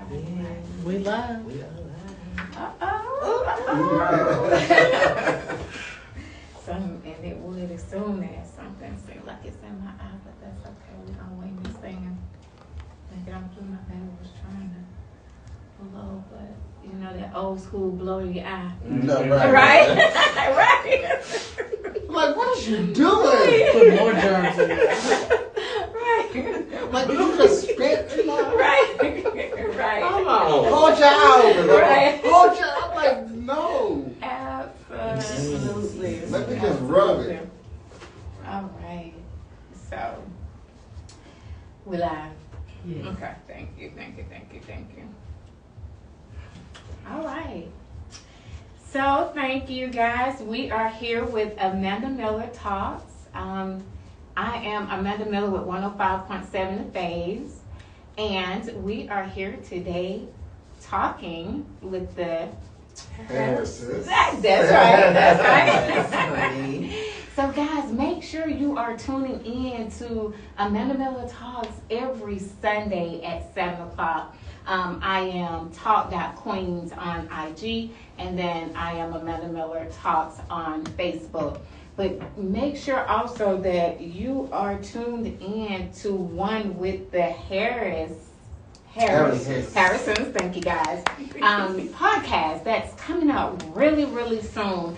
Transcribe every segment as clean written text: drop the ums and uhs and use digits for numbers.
We live. And it would assume that something seems like it's in my eye, but that's okay. We're gonna wing this thing and make it on through. My baby was trying to blow, but you know that old school blow in your eye. No, right. Right? Right. Like, what is you doing? Put more germs in there. Right. Like, did you just spit? Right. Right. Hold on. Hold your eye open. Right. Hold your I'm like, no. Absolutely. Let me just rub it. All right. So, we live. Yes. Okay. Thank you. All right. So, thank you guys. We are here with Amanda Miller Talks. I am Amanda Miller with 105.7 The Phase. And we are here today talking with the Harrises. That's right. So guys, make sure you are tuning in to Amanda Miller Talks every Sunday at 7 o'clock. I am Talk.Queens on IG, and then I am Amanda Miller Talks on Facebook. But make sure also that you are tuned in to one with the Harrisons, thank you guys, podcast that's coming out really, really soon.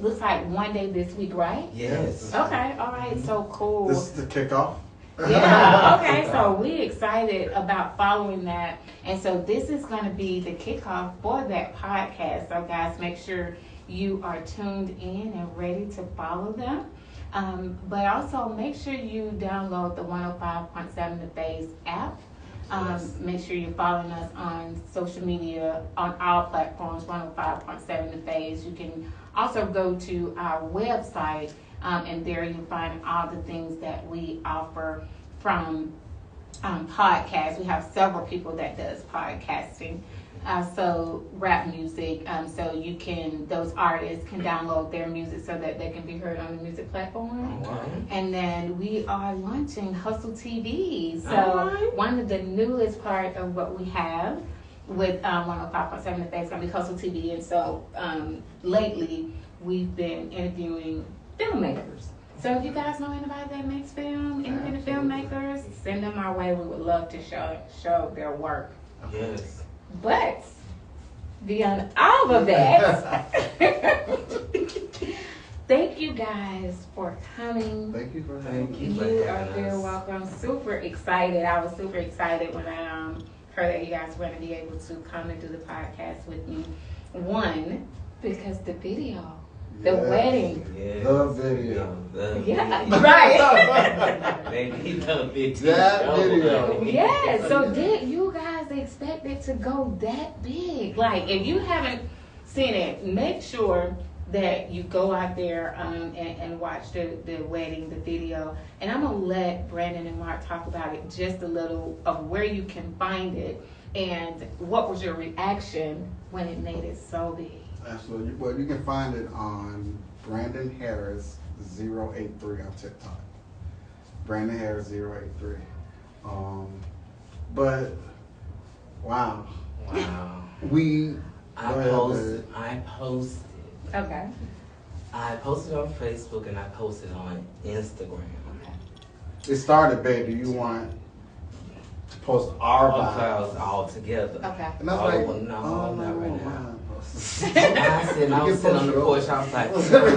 Looks like one day this week, right? Yes. Okay, all right, so cool. This is the kickoff. Yeah, okay, so we excited about following that. And so this is going to be the kickoff for that podcast. So guys, make sure you are tuned in and ready to follow them. But also make sure you download the 105.7 The Phase app. Make sure you're following us on social media on all platforms, 105.7 The Phase. You can also go to our website, and there you'll find all the things that we offer from podcasts. We have several people that does podcasting. So rap music, so you can, those artists can download their music so that they can be heard on the music platform. Okay. And then we are launching Hustle TV. So one of the newest part of what we have with 105.7 The Phase is going to be Hustle TV. And so lately we've been interviewing filmmakers. So if you guys know anybody that makes film, independent filmmakers, send them our way. We would love to show their work. Yes. But beyond all of that, thank you guys for coming. Thank you for having me. Thank you. You are very welcome. Super excited. I was super excited when I heard that you guys were going to be able to come and do the podcast with me. One, because the video. The Yes. wedding. Yes. The video. Yeah, right. Baby, the video. That video. Yeah, so did you guys expect it to go that big? Like, if you haven't seen it, make sure that you go out there and watch the wedding, the video. And I'm going to let Brandon and Mark talk about it just a little of where you can find it and what was your reaction when it made it so big. Absolutely. Well, you can find it on Brandon Harris 083 on TikTok. Brandon Harris 083. But wow. I posted. Okay. I posted on Facebook and I posted on Instagram. It started, baby. You want to post our All vibes. files all together. Okay. And I was like, no, not right now. I was You sitting on the can porch. I was like,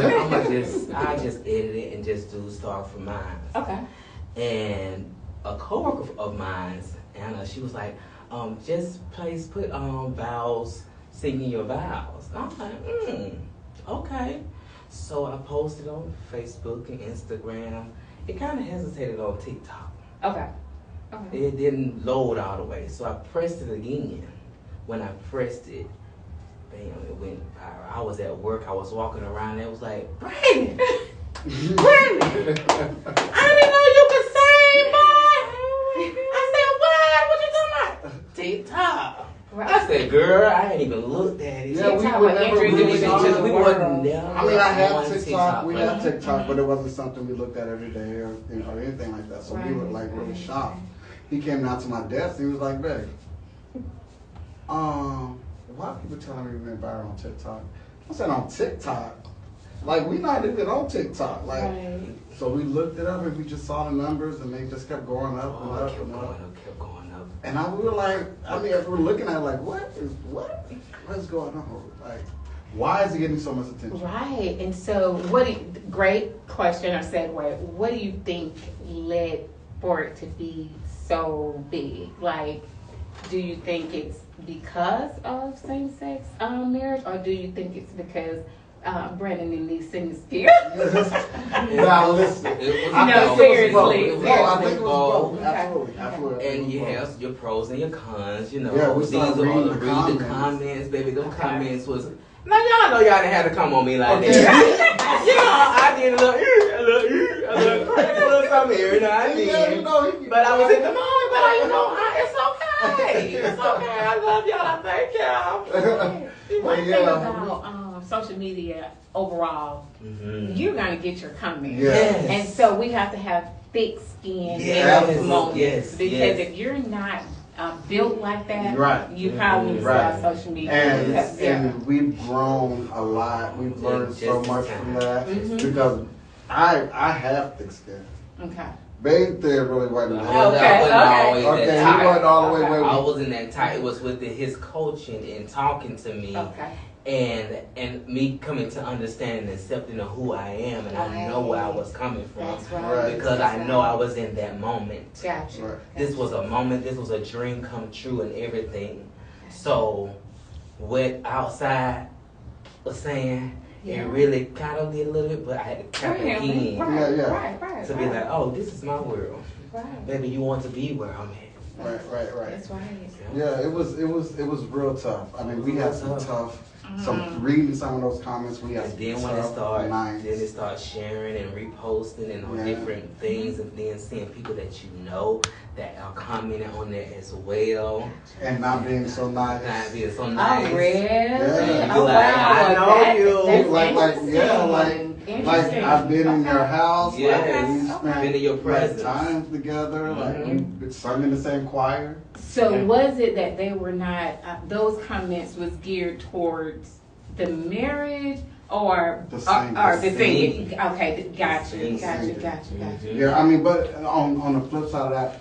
I just edit it and just do start from mine. Okay. And a coworker of mine, Anna, she was like, just put vows, singing your vows. I'm like, okay. So I posted on Facebook and Instagram. It kind of hesitated on TikTok. Okay. It didn't load all the way. So I pressed it again. When I pressed it, bam, it went viral. I was at work. I was walking around. It was like, Brandon! Brandon! I didn't know you could sing, boy! I said, what you talking about? TikTok. I said, girl, I ain't even looked at it. Yeah, we TikTok would would never introduce really you to on the it. we world. wasn't never I mean, I have on TikTok. We but- have TikTok, but it wasn't something we looked at every day or or anything like that. So we were like really shocked. He came down to my desk. He was like, "Babe, Why are people telling me we went viral on TikTok? I said on TikTok. Like, we not even on TikTok. Like, Right. so we looked it up and we just saw the numbers and they just kept going up and Oh, up it kept and going up. up, kept going up. And we were like, we were looking at it like, what? What's going on? Like, why is it getting so much attention? Right. And so, great question or segue. What do you think led for it to be so big? Like, do you think it's because of same-sex marriage, or do you think it's because Brandon and these singers fear? Now listen. It was No, both. seriously. It was No, I both. think it was both. Absolutely. Absolutely. And you have your pros and your cons, you know. Yeah, we These started are all reading the the read the comments. comments, baby. Them Okay. comments was. Now y'all know y'all didn't have to come on me like Okay. that. You know, I did a little something here, you know, I did. Yeah, you know, But I was in the moment, but it's okay. It's okay. I love y'all. I thank y'all. One thing Yeah. about social media overall, Mm-hmm. you're gonna get your comments, Yes. and so we have to have thick skin Yes. in those moments Yes. because Yes. if you're not built like that, Right. you probably need to Right. start social media. And, because, and we've grown a lot. We've learned so Just much in from time. that Mhm. because I have thick skin. okay. Babe there really wasn't. Okay, I wasn't always Okay, that he tight. wasn't all the way where I we. wasn't that tight. It was with his coaching and talking to me. Okay. And me coming to understand and accepting of who I am, and I know where I was coming from That's right. Right. because That's I right. know I was in that moment. Gotcha. Right. This was a moment. This was a dream come true and everything. So, what outside was saying, Yeah. it really kind of did a little bit, but I had to tap it Right, in right, Yeah. right, to be like, oh, this is my world. right. Baby, you want to be where I'm at. Right. That's right. Yeah, it was real tough. I mean, we had some tough. Some reading some of those comments, we had And some then when it tough started, nights. then it started sharing and reposting and on Yeah. different things, and then seeing people that you know that are commenting on there as well. And not being so nice. Not being so Oh, nice. really? Yeah. Oh, Like, wow. I know you. That's Like, interesting. like I've been in your house. Yes. Like, we Okay. spent Been in your presence. times together. Like Mhm. we sung in the same choir. So Yeah. was it that they were not, those comments was geared towards the marriage or The singing. or the singing? Okay, gotcha, Singing. gotcha. Mhm. Yeah, I mean, but on the flip side of that,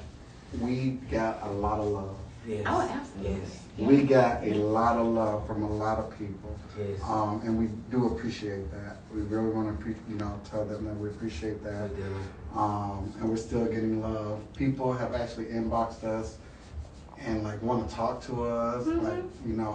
we got a lot of love. Yes. Oh, absolutely. Yes. Yeah. We got a lot of love from a lot of people. Yes. And we do appreciate that. We really want to, tell them that we appreciate that. I do. And we're still getting love. People have actually inboxed us and like want to talk to us, like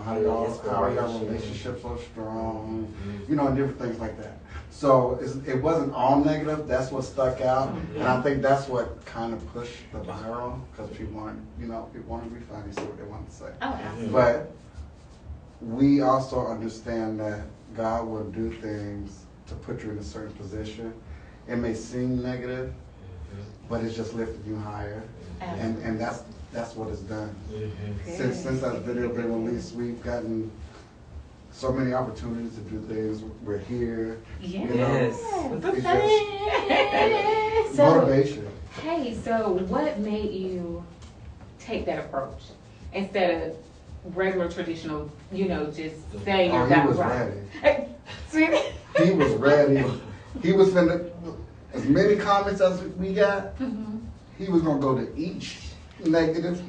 how y'all Inspiration. relationship so strong, Mhm. and different things like that. So it wasn't all negative. That's what stuck out, and I think that's what kind of pushed the viral because people wanted to be funny, say what they wanted to say. Oh, absolutely. But we also understand that God will do things to put you in a certain position. It may seem negative, but it's just lifting you higher, and that's what it's done. Mhm. Since that video been released, we've gotten so many opportunities to do things. We're here. Yes. It's just So, motivation. hey, so what made you take that approach instead of regular traditional, just saying Oh, your he God was right? ready. See? He was ready. He was finna, as many comments as we got, he was gonna go to each negative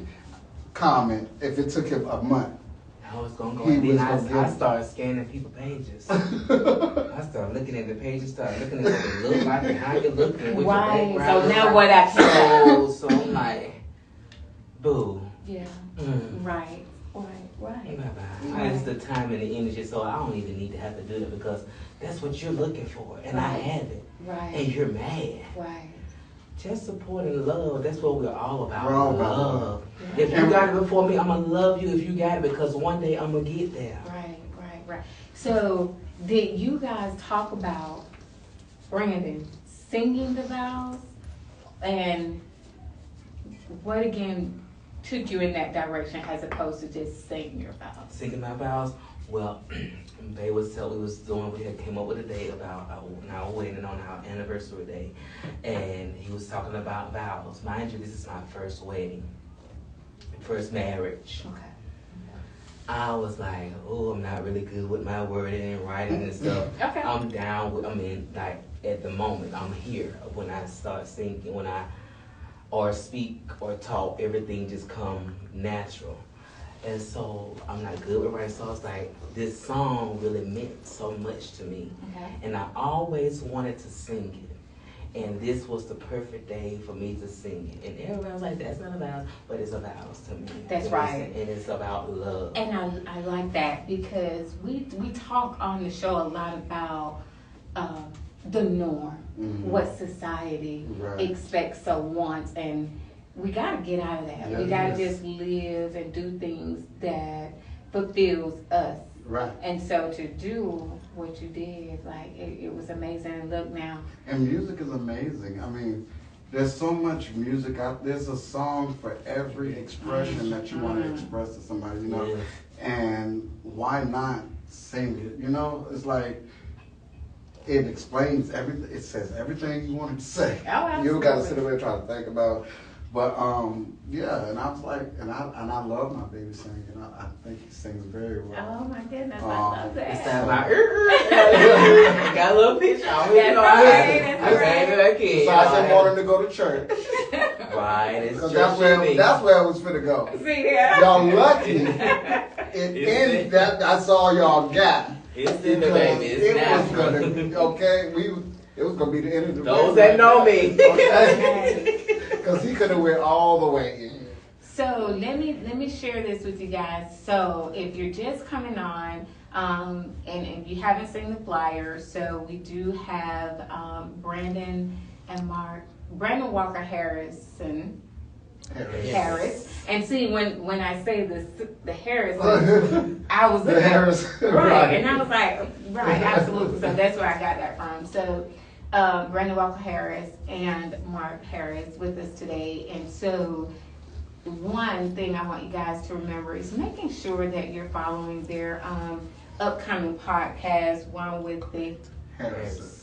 comment if it took him a month. I was gonna go, He and was then gonna I get- started scanning people's pages. I started looking at the pages, started looking at what it looked like and how you looking with Right. your background. So now what I can. So I'm like, boo. Yeah. Mm. Right. Right. Bye-bye. It's the time and the energy, so I don't even need to have to do that because that's what you're looking for, and I Right. have it, Right. and you're mad. Right. Just support and love. That's what we're all about. We're all about love. Yeah. If you got it before me, I'm gonna love you if you got it because one day I'm gonna get there. Right. So, did you guys talk about Brandon singing the vows, and what again took you in that direction as opposed to just singing your vows? Singing my vows. Well, they was tell we had came up with a date about our wedding on our anniversary day, and he was talking about vows. Mind you, this is my first wedding, first marriage. Okay. I was like, oh, I'm not really good with my wording and writing and stuff. Okay. I'm down with, like, at the moment, I'm here. When I start singing, or speak or talk, everything just come natural. And so I'm not good with writing, so I was like, this song really meant so much to me. Okay. And I always wanted to sing it. And this was the perfect day for me to sing it. And everybody was like, that's not a vows, but it's a vows to me. That's right. And it's about love. And I like that because we talk on the show a lot about the norm, what society expects or wants, and we got to get out of that. We got to just live and do things that fulfills us. Right. And so to do what you did, like, it was amazing. And look now. And music is amazing. I mean, there's so much music out. There's a song for every expression that you want to express to somebody, you know. Yes. And why not sing it? You know, it's like it explains everything. It says everything you wanted to say. Oh, absolutely. You don't got to sit there and try to think about. But yeah, and I was like, and I love my baby singing. I think he sings very well. Oh my goodness, I love that. It's time I got a little picture. That's right. I kid. Besides him wanting to go to church. Right, it's Because just that's where I was finna go. See there? Y'all lucky. It ended that I saw y'all got. It's in the baby. It's was natural. gonna, okay, it was gonna be the end of the Those that know me. Okay. Because he could have went all the way in. So let me share this with you guys. So if you're just coming on, and you haven't seen the flyer, so we do have Brandon Walker Harrison. Harris. And see, when I say the Harris, I was The Harris. right, and I was like, right, absolutely. So that's where I got that from. So Brandon Walker Harris and Mark Harris with us today. And so one thing I want you guys to remember is making sure that you're following their upcoming podcast, one with the Harris.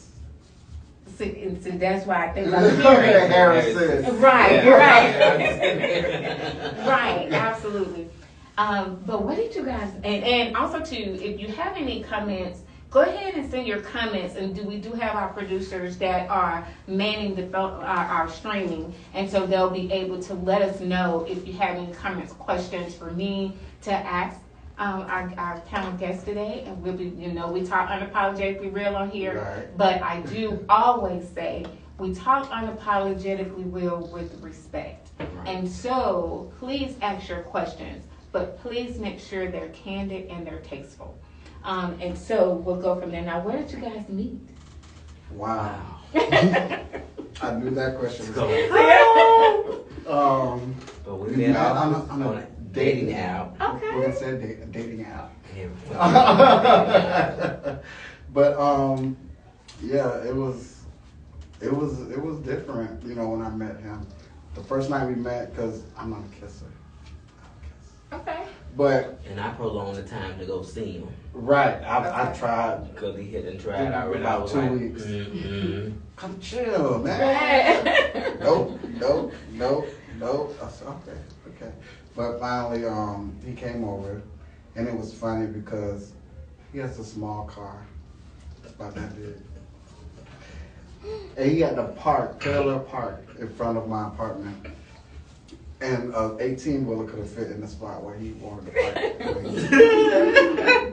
See, that's why I think I'm hearing Harris. Right, Yeah. right, absolutely. But what did you guys, and also too, if you have any comments, go ahead and send your comments. And we do have our producers that are manning our streaming, and so they'll be able to let us know if you have any comments, questions for me to ask our panel guest today. And we'll be, we talk unapologetically real on here, Right. but I do always say we talk unapologetically real with respect. Right. And so please ask your questions, but please make sure they're candid and they're tasteful. And so we'll go from there. Now, where did you guys meet? Wow. I knew that question was coming. But we met on a dating app. Okay. We're gonna say a dating app. Yeah. But yeah, it was different, when I met him. The first night we met, because I'm not a kisser. Okay. But And I prolonged the time to go see him. right, I tried. Because he hadn't tried already. About I was 2 like, weeks. Come chill, man. Right. Nope. I said, okay. But finally, he came over, and it was funny because he has a small car, about that big. And he had to parallel park in front of my apartment. And an 18-wheeler could have fit in the spot where he wanted to park.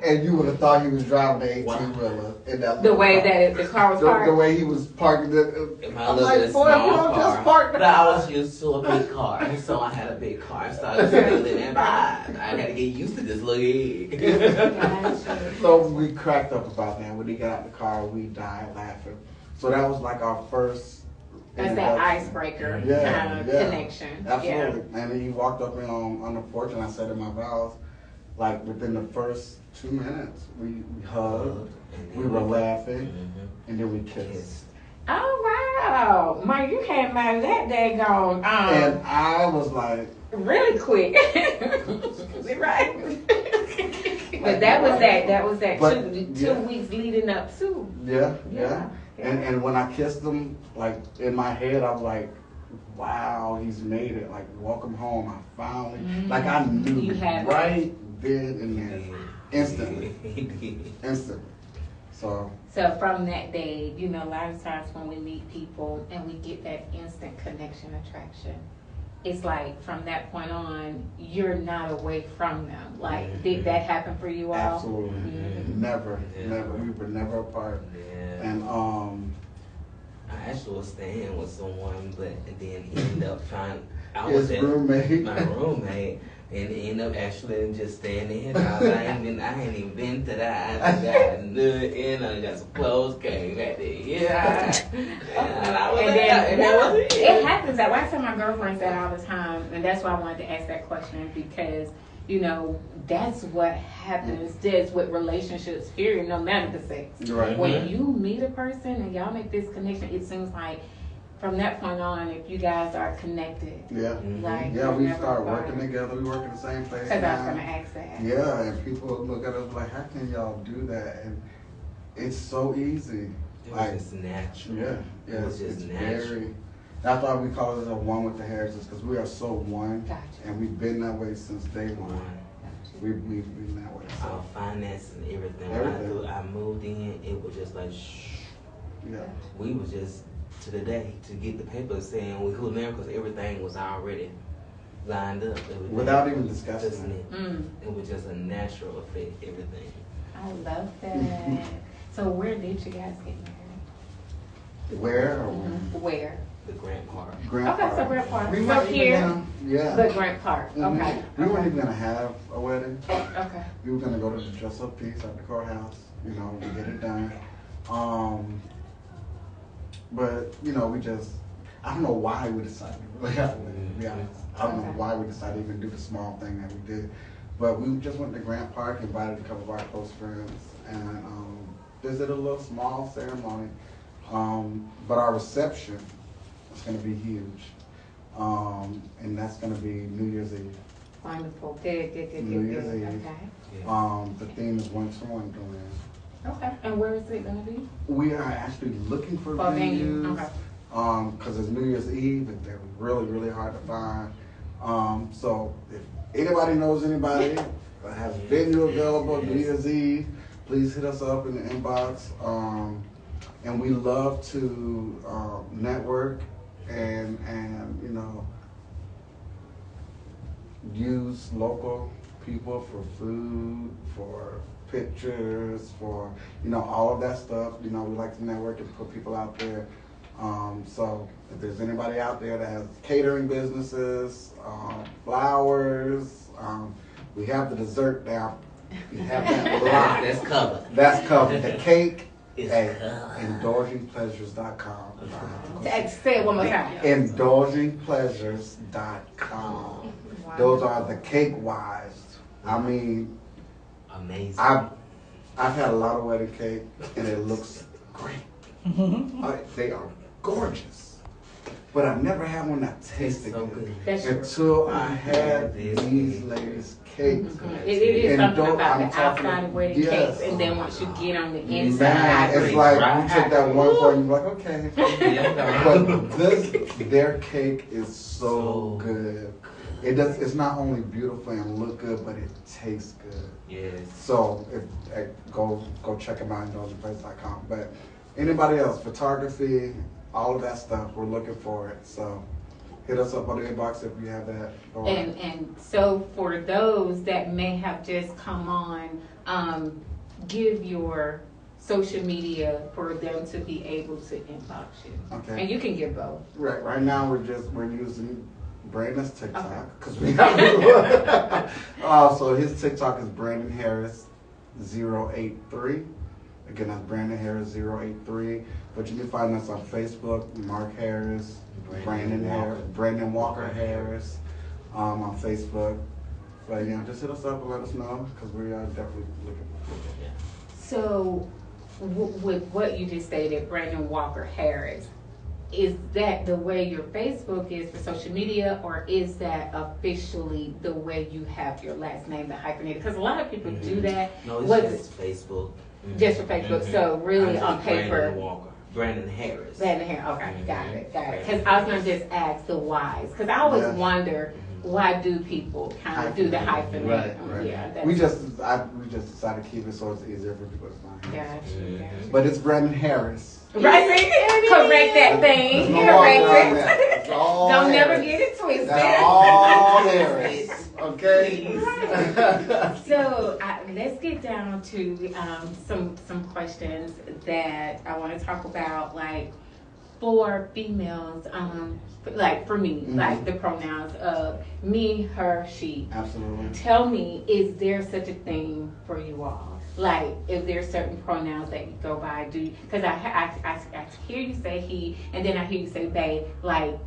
And you would have thought he was driving the 18-wheeler in that The little way car. that the car was parked. The way he was parking it. My I'm little like, bit boy, small you don't just car. park But I was used to a big car, so I had a big car. So I started living and vibe. I had to get used to this little egg. Gotcha. So we cracked up about that. When he got out the car, we died laughing. So that was like our first. That's that icebreaker kind of connection. Absolutely. Yeah. And then he walked up on the porch, and I said in my vows, like within the first 2 minutes, we hugged, we were laughing, and then we kissed. Oh wow, Mike, you came out of that daggone And I was like, really quick. Right? But that was that But, 2 weeks leading up to. yeah. And when I kissed him, like in my head, I was like, wow, he's made it. Like, welcome home. I finally, like I knew You had right been in there instantly. He did. Instantly. So, from that day, you know, a lot of times when we meet people and we get that instant connection attraction, it's like from that point on, you're not away from them. Like, did that happen for you all? absolutely. Mhm. Never, Yeah. never. We were never apart. Yeah. And, I actually was staying with someone, but then he ended up trying. I his was at roommate. my roommate, and ended up actually just staying in his house. I ain't even been to that. I just got nothing. I got some clothes, came back there. Yeah. And I was And like, then, and that was it happens that way. I tell my girlfriends that all the time, and that's why I wanted to ask that question because, you know, that's what happens. That's with relationships, period, no matter the sex. Right. When you meet a person and y'all make this connection, it seems like from that point on, if you guys are connected, Yeah. like Yeah, you're we never start apart. working together. We work in the same place. Because I was now. going to ask that. Yeah, and people look at us like, how can y'all do that? And it's so easy. It Like, was just natural. yeah, It was just it's natural. very. That's why we call it a one with the Harrises, because we are so one, Gotcha. and we've been that way since day one. We've been that way. Our So, finance and everything. Everything. When I moved in, it was just like, shh. yeah. We was just to the day to get the papers saying we could marry because everything was already lined up. Everything. Without even Just discussing it. Mm, It was just a natural effect. Everything. I love that. So where did you guys get married? Where? Or Where? The Grant Park. Grant Okay, Park. so Grant Park. We So weren't even here, gonna, yeah. the Grant Park. Mhm. Okay. We weren't okay. even gonna have a wedding. Okay. We were gonna go to the dress up piece at the courthouse, you know, we get it done. But you know, I don't know why we decided to really have a wedding, to be honest. I don't know Okay. why we decided to even do the small thing that we did. But we just went to Grant Park, invited a couple of our close friends, and just did a little small ceremony. But our reception is gonna be huge. And that's gonna be New Year's Eve. Wonderful. Good. New Year's Eve. Okay. Yeah. The theme is Once for Wonderland. Okay. And where is it going to be? We are actually looking for For a venue. venues. Okay. Because it's New Year's Eve and they're really, really hard to find. So if anybody knows anybody that has a venue available New Year's Eve, please hit us up in the inbox. And we love to network and you know, use local people for food, for pictures, for, you know, all of that stuff. You know, we like to network and put people out there. So if there's anybody out there that has catering businesses, flowers, we have the dessert down. We have that locked. That's covered. That's covered. The cake It's at covered. indulgingpleasures.com. Say it one more time. Indulgingpleasures.com. Those are the cake wise. I mean, Amazing. I've had a lot of wedding cake and it looks great. They are gorgeous. But I've never had one that tasted so good. good. That's true. Until I had This these cake. ladies' cakes. It is And something don't- about I'm the talking- outside of wedding yes. cakes, and then once you get on the inside, Man, it's agree. like Right. you take that one part and you're like, okay. Yeah. But their cake is so So good. It's not only beautiful and look good, but it tastes good. Yes. So go check them out, indulgentplace.com. But anybody else, photography, all of that stuff, we're looking for it. So hit us up on the inbox if you have that. and so for those that may have just come on, give your social media for them to be able to inbox you. Okay. And you can give both. Right now we're using Brandon's TikTok Okay. because we have so his TikTok is Brandon Harris 083. Again, that's Brandon Harris 083. But you can find us on Facebook, Mark Harris, Brandon Walker Harris on Facebook. But yeah, just hit us up and let us know because we are definitely looking for people. So with what you just stated, Brandon Walker Harris, is that the way your Facebook is for social media, or is that officially the way you have your last name, the hyphenated? Because a lot of people do that. No, it's Was just Facebook. Just for Facebook. So really on paper. Brandon Walker. Brandon Harris. Brandon Harris. Okay, got it. Because I was gonna just ask the whys. Because I always Yeah. wonder, why do people kind of do the hyphenate? Right. Yeah, that's, We just decided to keep it so it's easier for people to find. gotcha. But it's Brandon Harris. Right, correct that thing. There's no walking around Correct that. it. It's all Don't never Harris. get it twisted. They're all Harris. Okay. So let's get down to some questions that I want to talk about, like for females, like for me, like the pronouns of me, her, she. Absolutely. Tell me, is there such a thing for you all? Like, if there's certain pronouns that you go by, because I hear you say he, and then I hear you say they. Like,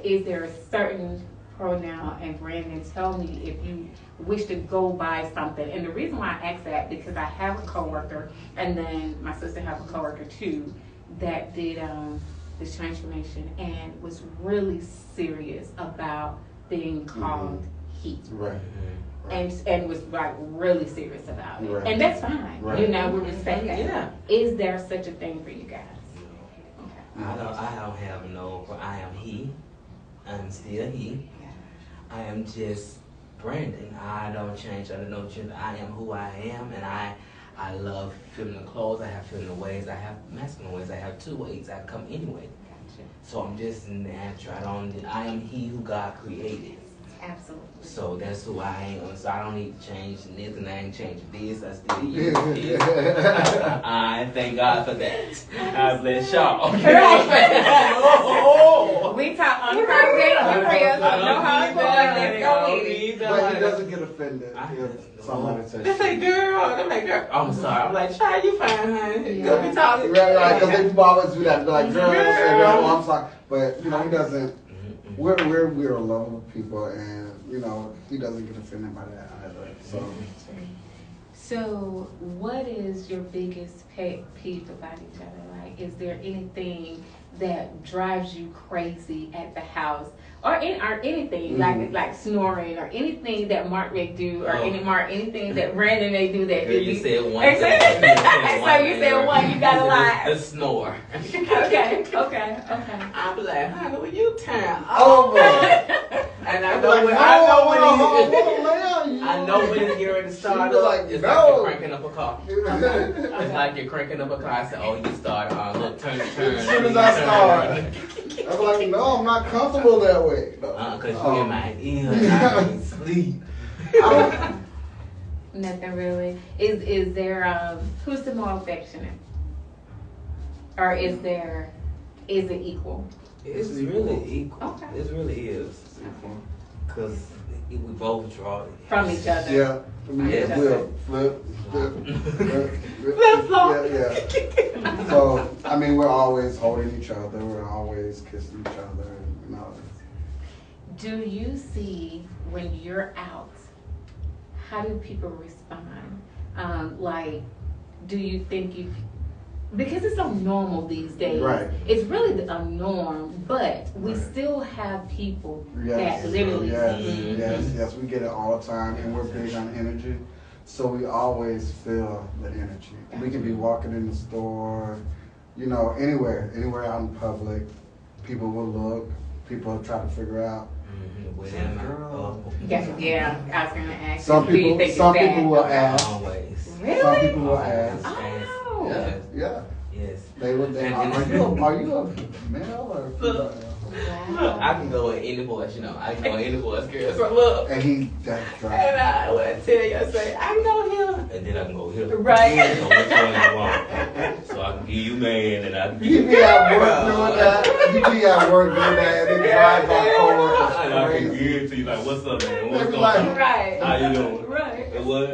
is there a certain pronoun? And Brandon, tell me if you wish to go by something. And the reason why I ask that, because I have a coworker, and then my sister have a coworker too, that did this transformation and was really serious about being called he. Right. And was like really serious about it. Right. And that's fine. Right. You know, we respect that. Yeah. Is there such a thing for you guys? Okay. I don't have no. I am he. I'm still he. I am just Brandon. I don't change under no gender. I am who I am, and I love feminine clothes. I have feminine ways. I have masculine ways. I have two ways. I come anyway. Gotcha. So I'm just natural. I am he who God created. Absolutely. So that's who I am. So I don't need to change nothing. I ain't changed this. I still use this. I thank God for that. I bless y'all. We talk unapologetically real, so no hardcore. Let's go with it. But he doesn't get offended if somebody says They say, girl. They're like, girl. I'm sorry. I'm like, child, you fine, honey. Yeah. Go be talking. Right, because people always do that. They're like, girl, I'm sorry. But, he doesn't. We're lovable people, and he doesn't get offended by that either. So, what is your biggest pet peeve about each other? Like, is there anything that drives you crazy at the house, or anything like snoring, or anything that Mark may do, or anything that Brandon may do that Girl, you said one. So you said one, you got a lot. The snore. Okay. I'm like, honey, will you turn Over. And I I'm know like, when I know when it's getting ready to start up. Like, It's no. like you're cranking up a car. It's like you're cranking up a car. I said, oh, you started on. Look, turn. As soon as I start, I'm like, no, I'm not comfortable that way. No. Because you're in my ear and I can't sleep. Nothing really. Is there who's the more affectionate, or is it equal? It's really equal. Okay. It really is. Because we both draw From each other. Yeah. Yeah. We'll flip. Flip-flop. Yeah. So, we're always holding each other. We're always kissing each other. Do you see when you're out, how do people respond? Like, do you think because it's so normal these days. Right. It's really a norm, but we still have people that literally. Yes, we get it all the time, and we're big on energy, so we always feel the energy. We can be walking in the store, anywhere out in public, people will look, people will try to figure out. Girl. Yeah, I was gonna ask. Some do you people, think some it's people bad? will ask. Always. Really? Some people will ask. Oh. Yeah. Yes. They would. Are you a male or female? Look, I can go in any voice, I can go in any voice, girl. So look. And that's And right. I would tell you, I say, I know him. And then I can go here. Right. So which one you want? So I can give you man and I can give You you be at work doing that. You be at work doing that, and then drive by coworkers And I can crazy. give it to you like, what's up, man? They What's be going like, on? Right. How you doing? Right. What?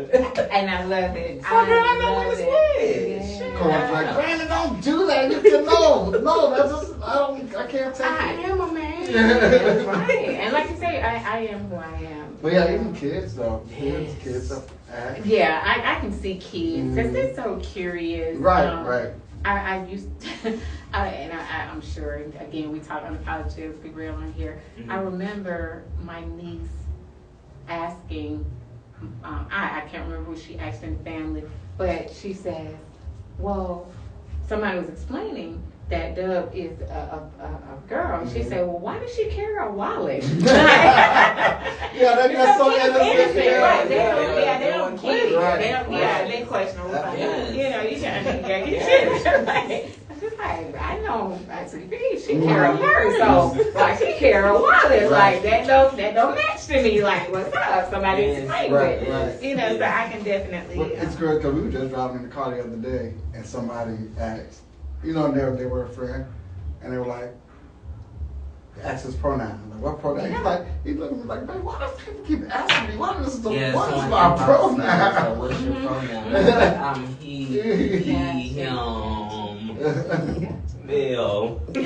And I love it. So girl, I know love what it's it. with. Yeah. Coworkers like, Brandon, don't do that. You can no, that's just I can't take I it. am a man. Right. And like you say, I am who I am. But yeah, even kids though, Yes. kids act. Yeah, I can see kids because they're so curious. Right. I used to, I'm sure, again, we talk unapologetically real on here. Mm-hmm. I remember my niece asking, I can't remember who she asked in the family, but she says, well, somebody was explaining that Dub is a girl. She said, well, why does she carry a wallet? Yeah, that's so innocent. Right. They Yeah, don't get it. Right. They don't, they question them. Like, Yes. you know, you trying to get your shit. Like, I know, she carry a purse, so like she carry a wallet, like that don't match to me. Like, what's up? Somebody explain it. Right. You know, so I can definitely. Well, it's great because we were just driving in the car the other day, and somebody asked, you know, they were a friend, and they were like, asked his pronoun. Like, what pronoun? He looked at me like, man, why do people keep asking me? What is my pronoun? What's your pronoun? I'm he, him, Bill. And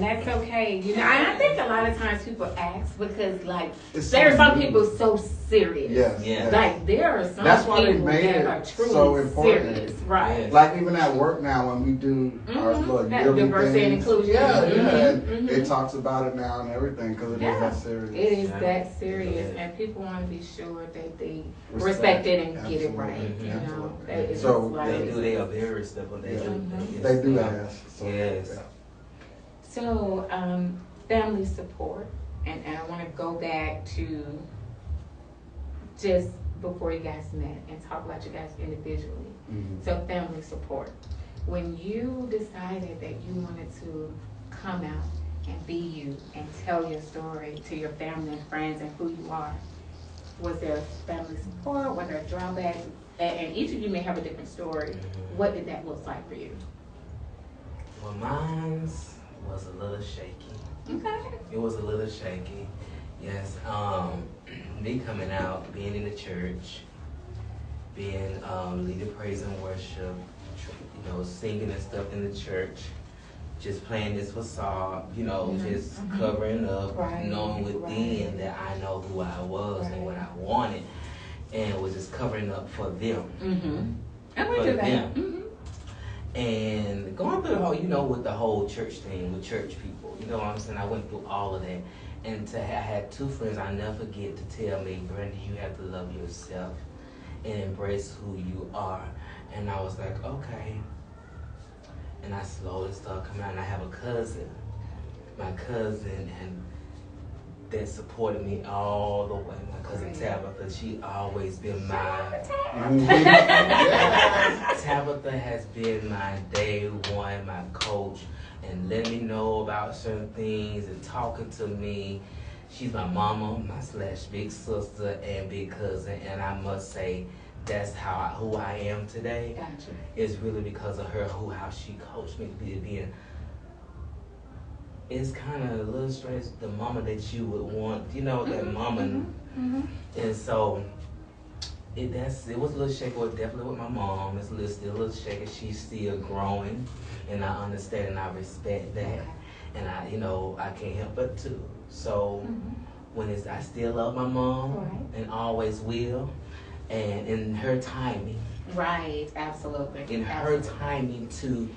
that's okay. You know, and I think a lot of times people ask because, like, It's there are so some deep. people so serious. Yes. Like, there are some That's why they people made that it are truly so important. serious. Right. Yes. Like even at work now, when we do our little That yearly diversity and things, inclusion. yeah, Mhm. and it talks about it now and everything because it is that serious. It is Yeah. that serious, Yeah. and people want to be sure that they Respect. respect it and get it Absolutely. right. You know, Absolutely. that is So, like, They do. They are very respectful. They do. Mhm. They do ask. So, Yes. yeah. So, family support, and I want to go back to just before you guys met and talk about you guys individually. Mhm. So, family support. When you decided that you wanted to come out and be you and tell your story to your family and friends and who you are, was there family support? Was there drawbacks? And each of you may have a different story. Mhm. What did that look like for you? Well, mine's was a little shaky. Okay. It was a little shaky. Yes. Me coming out, being in the church, being leading praise and worship, you know, singing and stuff in the church, just playing this facade, you know, just covering up, Right. knowing within that I know who I was and what I wanted, and was just covering up for them. Mm-hmm. And we For do that. them. Mm-hmm. And going through the whole, you know, with the whole church thing, with church people, you know what I'm saying? I went through all of that. And I had two friends I never forget to tell me, Brenda, you have to love yourself and embrace who you are. And I was like, okay. And I slowly started coming out. And I have a cousin, my cousin, and that supported me all the way. My cousin Tabitha, she always been my Tabitha has been my day one, my coach, and letting me know about certain things and talking to me. She's my mama, my / big sister and big cousin, and I must say that's who I am today. Gotcha. Is really because of her, how she coached me to be being. It's kind of a little strange, the mama that you would want, you know, that mama. Mm-hmm. And so it was a little shaky, well, definitely with my mom. It's still a little shaky. She's still growing, and I understand and I respect that. Okay. And I, you know, I can't help but to. So when I still love my mom Right. and always will, and in her timing, Right, absolutely. in her timing to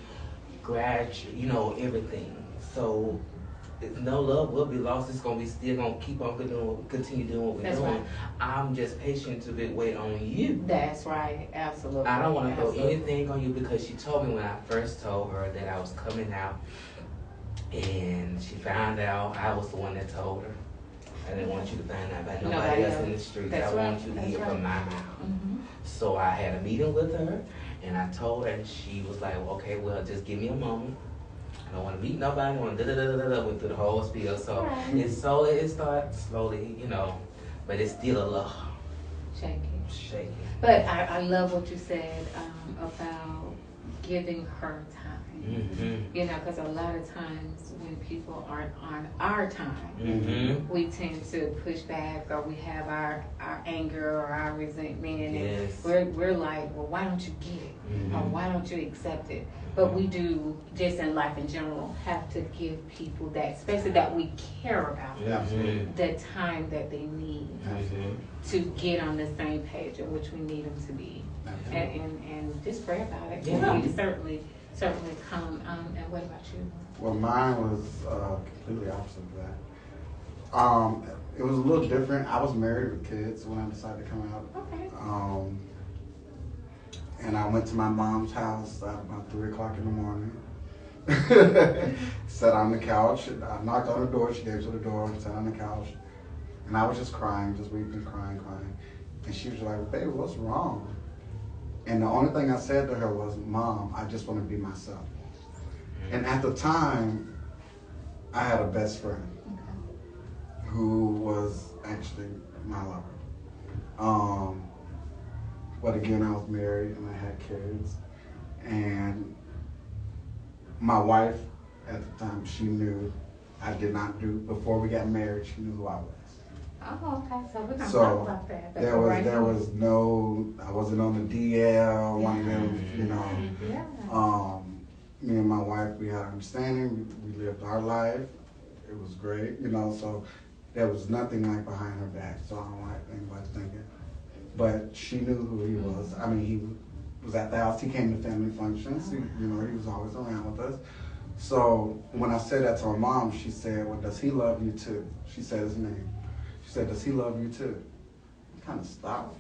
graduate, you know, everything. So no love will be lost. It's gonna be still gonna keep on continue doing what we're That's doing. right. I'm just patient to wait on you. That's right, absolutely. I don't want to throw Absolutely. anything on you because she told me when I first told her that I was coming out, and she found out I was the one that told her. I didn't want you to find out about nobody else in the street. That's I right. want you to That's hear right. from my mouth. Mhm. So I had a meeting with her, and I told her, and she was like, well, okay, well, just give me a moment. I don't want to meet nobody. I want to went through the whole spiel. So Right. it started slowly, you know, but it's still a little shaky. But I love what you said about giving her time. Mm-hmm. You know, because a lot of times when people aren't on our time, Mm-hmm. we tend to push back, or we have our anger or our resentment, Yes. and we're like, well, why don't you get it, or Mhm. why don't you accept it? But we do, just in life in general, have to give people that, especially that we care about, Mm-hmm. the time that they need to get on the same page in which we need them to be, and just pray about it. Yeah. We certainly come. And what about you? Well, mine was completely opposite of that. It was a little different. I was married with kids when I decided to come out. Okay. And I went to my mom's house at about 3 o'clock in the morning. Sat on the couch. I knocked on the door. She gave to the door. Sat on the couch. And I was just crying, just weeping, crying. And she was like, baby, what's wrong? And the only thing I said to her was, Mom, I just want to be myself. And at the time, I had a best friend who was actually my lover. But again, I was married and I had kids. And my wife, at the time, she knew I did not do, before we got married, she knew who I was. Oh, okay. So we're gonna So talk about that. there was no, I wasn't on the DL, one of them, you know. Yeah. Me and my wife, we had understanding. We lived our life. It was great, you know. So there was nothing like behind her back. So I don't like anybody thinking. But she knew who he was. I mean, he was at the house. He came to family functions. He was always around with us. So when I said that to her mom, she said, well, does he love you too? She said his name. She said, does he love you too? I kind of stopped.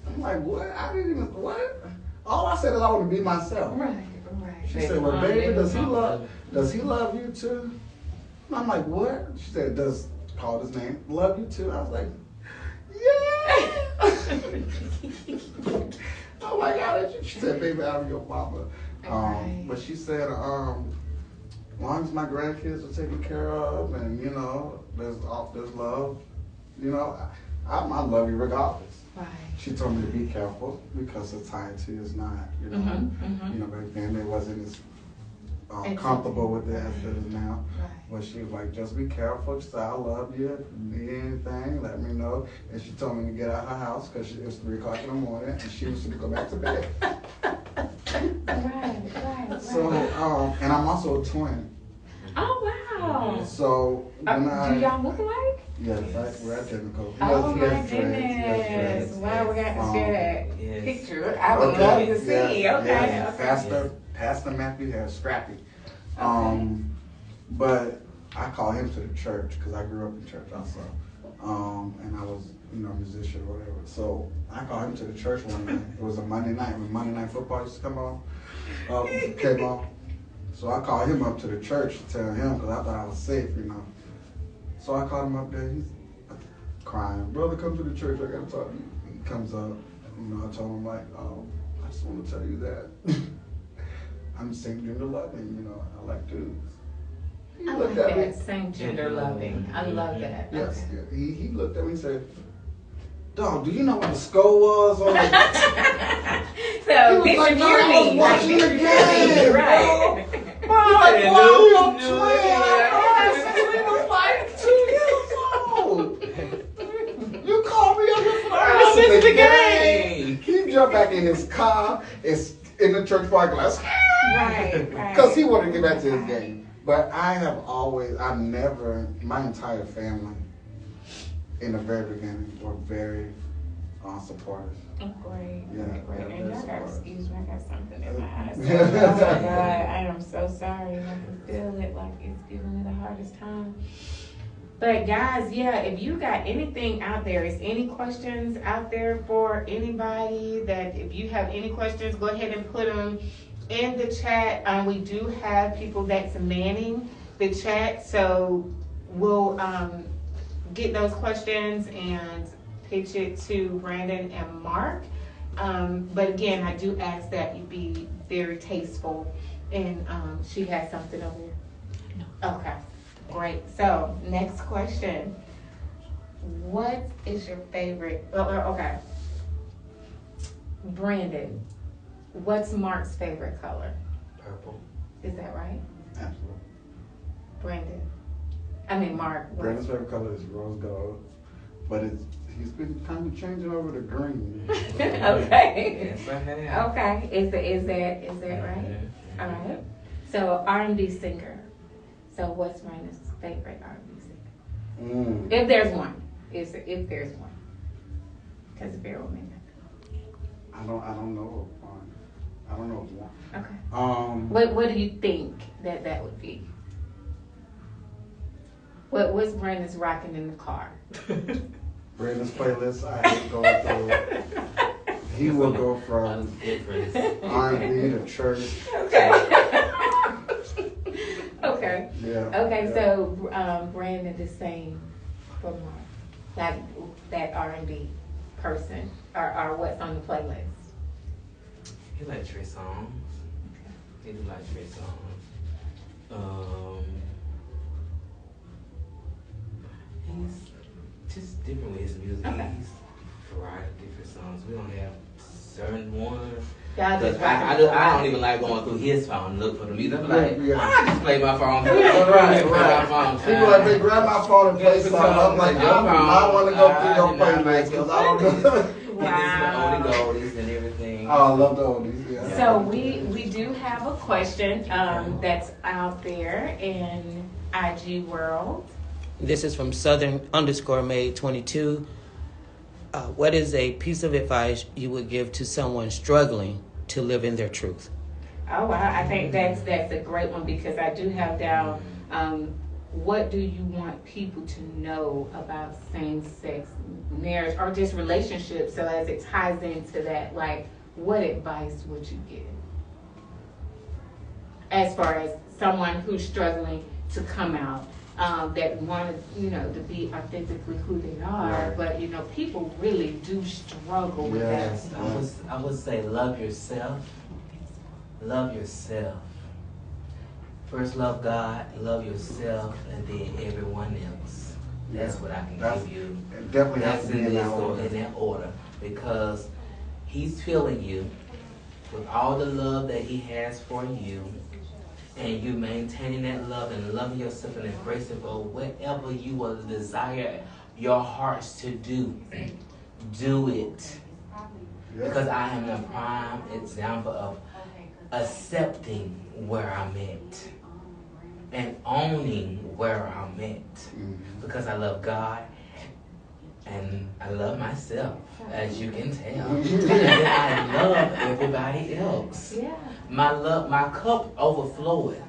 I'm like, what? I didn't even, what? All I said is I want to be myself. Right. She said, well, baby, does he love you too? And I'm like, what? She said, called his name, love you too? I was like, yeah. Oh my God. She said, baby, I'm your mama. But she said, as long as my grandkids are taken care of and, you know, there's love, you know, I love you regardless. Right. She told me to be careful because society is not, you know, you know, back then they wasn't as comfortable with it as it is now. Right. But she was like, just be careful. She said, I love you. If you need anything, let me know. And she told me to get out of her house because it was 3 o'clock in the morning and she was going to go back to bed. Right. So, and I'm also a twin. Oh, wow. So, do y'all look alike? Yes, we're identical. Oh my goodness! Wow, we got to share that picture. I would love to see. Okay. Pastor Matthew has Scrappy. But I call him to the church because I grew up in church also, and I was, you know, a musician or whatever. So I called him to the church one night. It was a Monday night when Monday Night Football used to come on. Came on. So I called him up to the church to tell him because I thought I was safe, you know. So I called him up there. He's crying. Brother, come to the church. I got to talk to you. He comes up. You know, I told him, like, I just want to tell you that I'm same gender loving. You know, I like dudes. I like that. Same gender loving. I love that. Yes. Okay. Yeah. He looked at me and said, dog, do you know what the score was on the... So this like, is no, I was watching the game. Right. I'm your twin. He was like 2 years old. You called me up here for the game. He jumped back in his car. It's in the church parking lot. Right. Because he wanted to get back to his game. But I've never, my entire family, in the very beginning, were very supportive. Great. Yeah. And y'all gotta excuse me, I got something in my eyes. Oh my God, I am so sorry. I can feel it like it's giving me the hardest time. But guys, yeah, if you got anything out there, is any questions out there for anybody, that if you have any questions, go ahead and put them in the chat. We do have people that's manning the chat, so we'll get those questions and pitch it to Brandon and Mark. But again, I do ask that you be very tasteful. And she has something over here. No. Okay, great. So next question. What is your favorite? Okay. Brandon, what's Mark's favorite color? Purple. Is that right? Absolutely. Mark. Brandon's favorite color is rose gold, but he's been kind of changing over to green. Okay. Yes, I have. Okay. Is that right? All right. So R&B singer. So what's Brandon's favorite R&B singer? If there's one. If there's one. Because if there are many. I don't know of one. I don't know of one. Okay. What do you think that would be? What's Brandon's rocking in the car? Brandon's playlist, I hate going through it. He will go from Difference. R&B to church. Okay. Okay. Yeah. Okay, yeah. so Brandon the same for Mark, like that R&B person, or what's on the playlist? He like Trey songs. He do like Trey songs. He's just different with his music. Okay. He's a variety of different songs. We don't have certain ones. Y'all just I don't even like going through his phone and look for the music. I'm like, Yeah. I just play my phone. Right. My phone. People like, they grab my phone and play something. I'm like, I do not want to go through your playlist because I don't know. Wow. This is the oldies and everything. Oh, I love the oldies. Yeah. So we do have a question that's out there in IG world. This is from Southern_Made22. What is a piece of advice you would give to someone struggling to live in their truth? Oh, wow. I think that's a great one, because I do have down, what do you want people to know about same-sex marriage or just relationships? So as it ties into that, like, what advice would you give? As far as someone who's struggling to come out, that wanted, to be authentically who they are, Right. but, people really do struggle with Yes. that. I would say love yourself. Love yourself. First love God, love yourself, and then everyone else. That's what I can give you. It definitely has That's to be in that order. in that order. Because He's filling you with all the love that He has for you. And you maintaining that love and loving yourself and embracing for whatever you will desire your hearts to do. Do it. Because I am the prime example of accepting where I'm at and owning where I'm at. Because I love God and I love myself, as you can tell. And I love everybody else. Yeah. My cup overfloweth.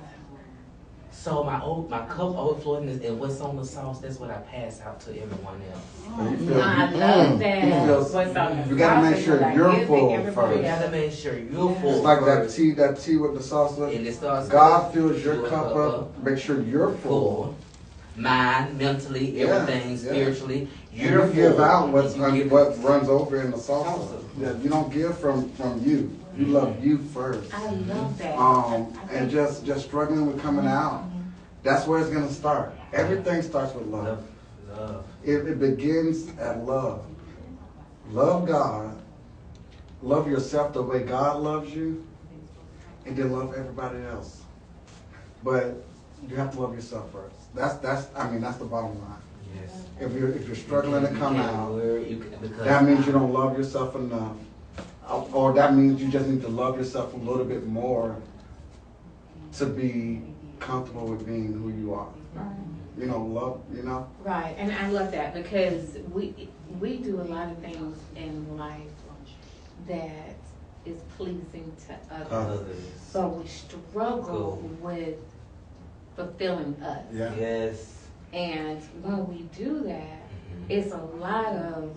So my cup overflowing, and what's on the sauce, that's what I pass out to everyone else. I love that. feels- What's on the you gotta make sauce sure is like you're giving full everybody first. You else. gotta make sure you're full. It's like that first. tea with the sauce. And it starts God fills your with cup up. Make sure you're full. Mind, mentally, Yeah, everything, yeah. spiritually. And You're you give full. out And you give what runs over in the salsa. Salsa. Yeah, you don't give from you. You love you first. I love that. And just struggling with coming out. That's where it's gonna start. Everything starts with love. love. It begins at love. Love God. Love yourself the way God loves you, and then love everybody else. But you have to love yourself first. That's the bottom line. Yes. If you're struggling to come out, Because that means you don't love yourself enough, or that means you just need to love yourself a little bit more to be comfortable with being who you are. Love. Right, and I love that, because we do a lot of things in life that is pleasing to others, but we struggle with fulfilling us. Yeah. Yes. And when we do that, it's a lot of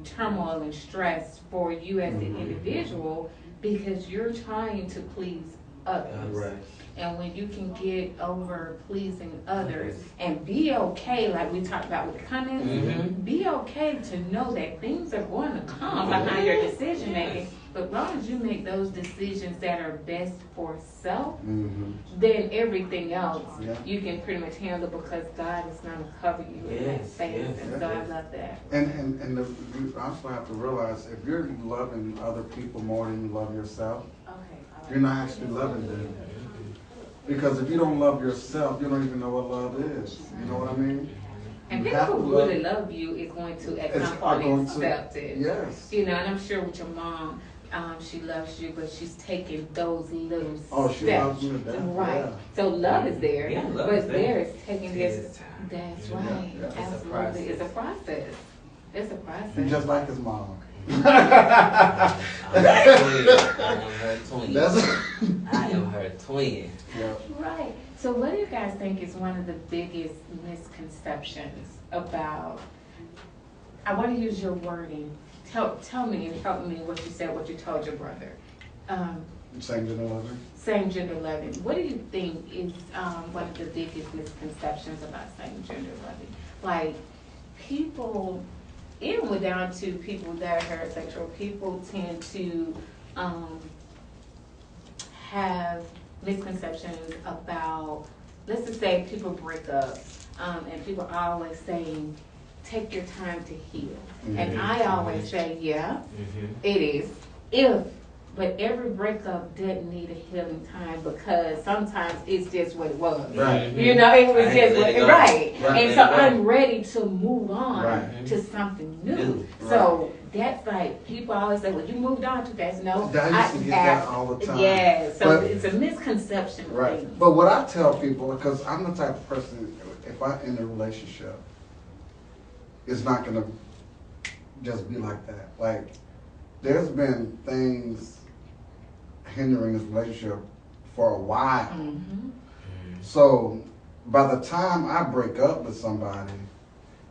turmoil and stress for you as an individual, because you're trying to please others. Right. And when you can get over pleasing others and be okay, like we talked about with the comments, be okay to know that things are going to come behind your decision making. But as long as you make those decisions that are best for self, then everything else you can pretty much handle, because God is going to cover you in that space. And so I love that. And you also have to realize, if you're loving other people more than you love yourself, you're not actually loving them. Because if you don't love yourself, you don't even know what love is. You know what I mean? And You people have to who really love you is going to at some point accept it. Yes. And I'm sure with your mom, she loves you, but she's taking those little steps. She loves me to death. Right. Yeah. So love is there, Yeah, love but is there. there is taking this. It's time. That's Yeah, right. yeah. It's a Absolutely. process. It's a process. It's a process. You're just like his mom. I'm her twin. I am her twin. Yeah. Right. So what do you guys think is one of the biggest misconceptions about I want to use your wording. Tell me and help me what you said, what you told your brother. Same gender loving. Same gender loving. What do you think is one of the biggest misconceptions about same gender loving? Like, people, even with down to people that are heterosexual, people tend to have misconceptions about, let's just say people break up, and people are always saying, take your time to heal. Mm-hmm. And I always say, yeah, it is. But every breakup doesn't need a healing time, because sometimes it's just what it was. Right. You know, it was just what it was. Right. And so I'm ready to move on to something new. So that's like, people always say, well, you moved on too fast. No, I used to get that all the time. Yeah, so it's a misconception. Right. Thing. But what I tell people, because I'm the type of person, if I'm in a relationship, it's not going to just be like that. Like, there's been things hindering this relationship for a while. Mm-hmm. So by the time I break up with somebody,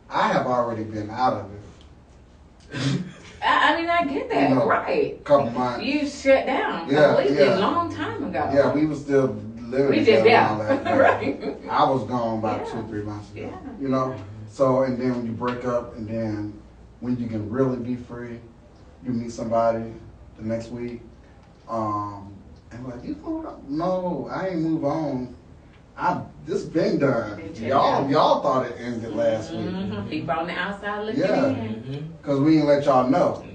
I have already been out of it. I mean, I get that, right? Couple months. You shut down completely a long time ago. Yeah, we were still living together and all that. Right. I was gone about 2-3 months ago. Yeah. You know? So, and then when you break up, and then when you can really be free, you meet somebody the next week, and like, you moved on? No, I ain't move on. This been done. Y'all thought it ended last week. People on the outside looking in. Because we didn't let y'all know.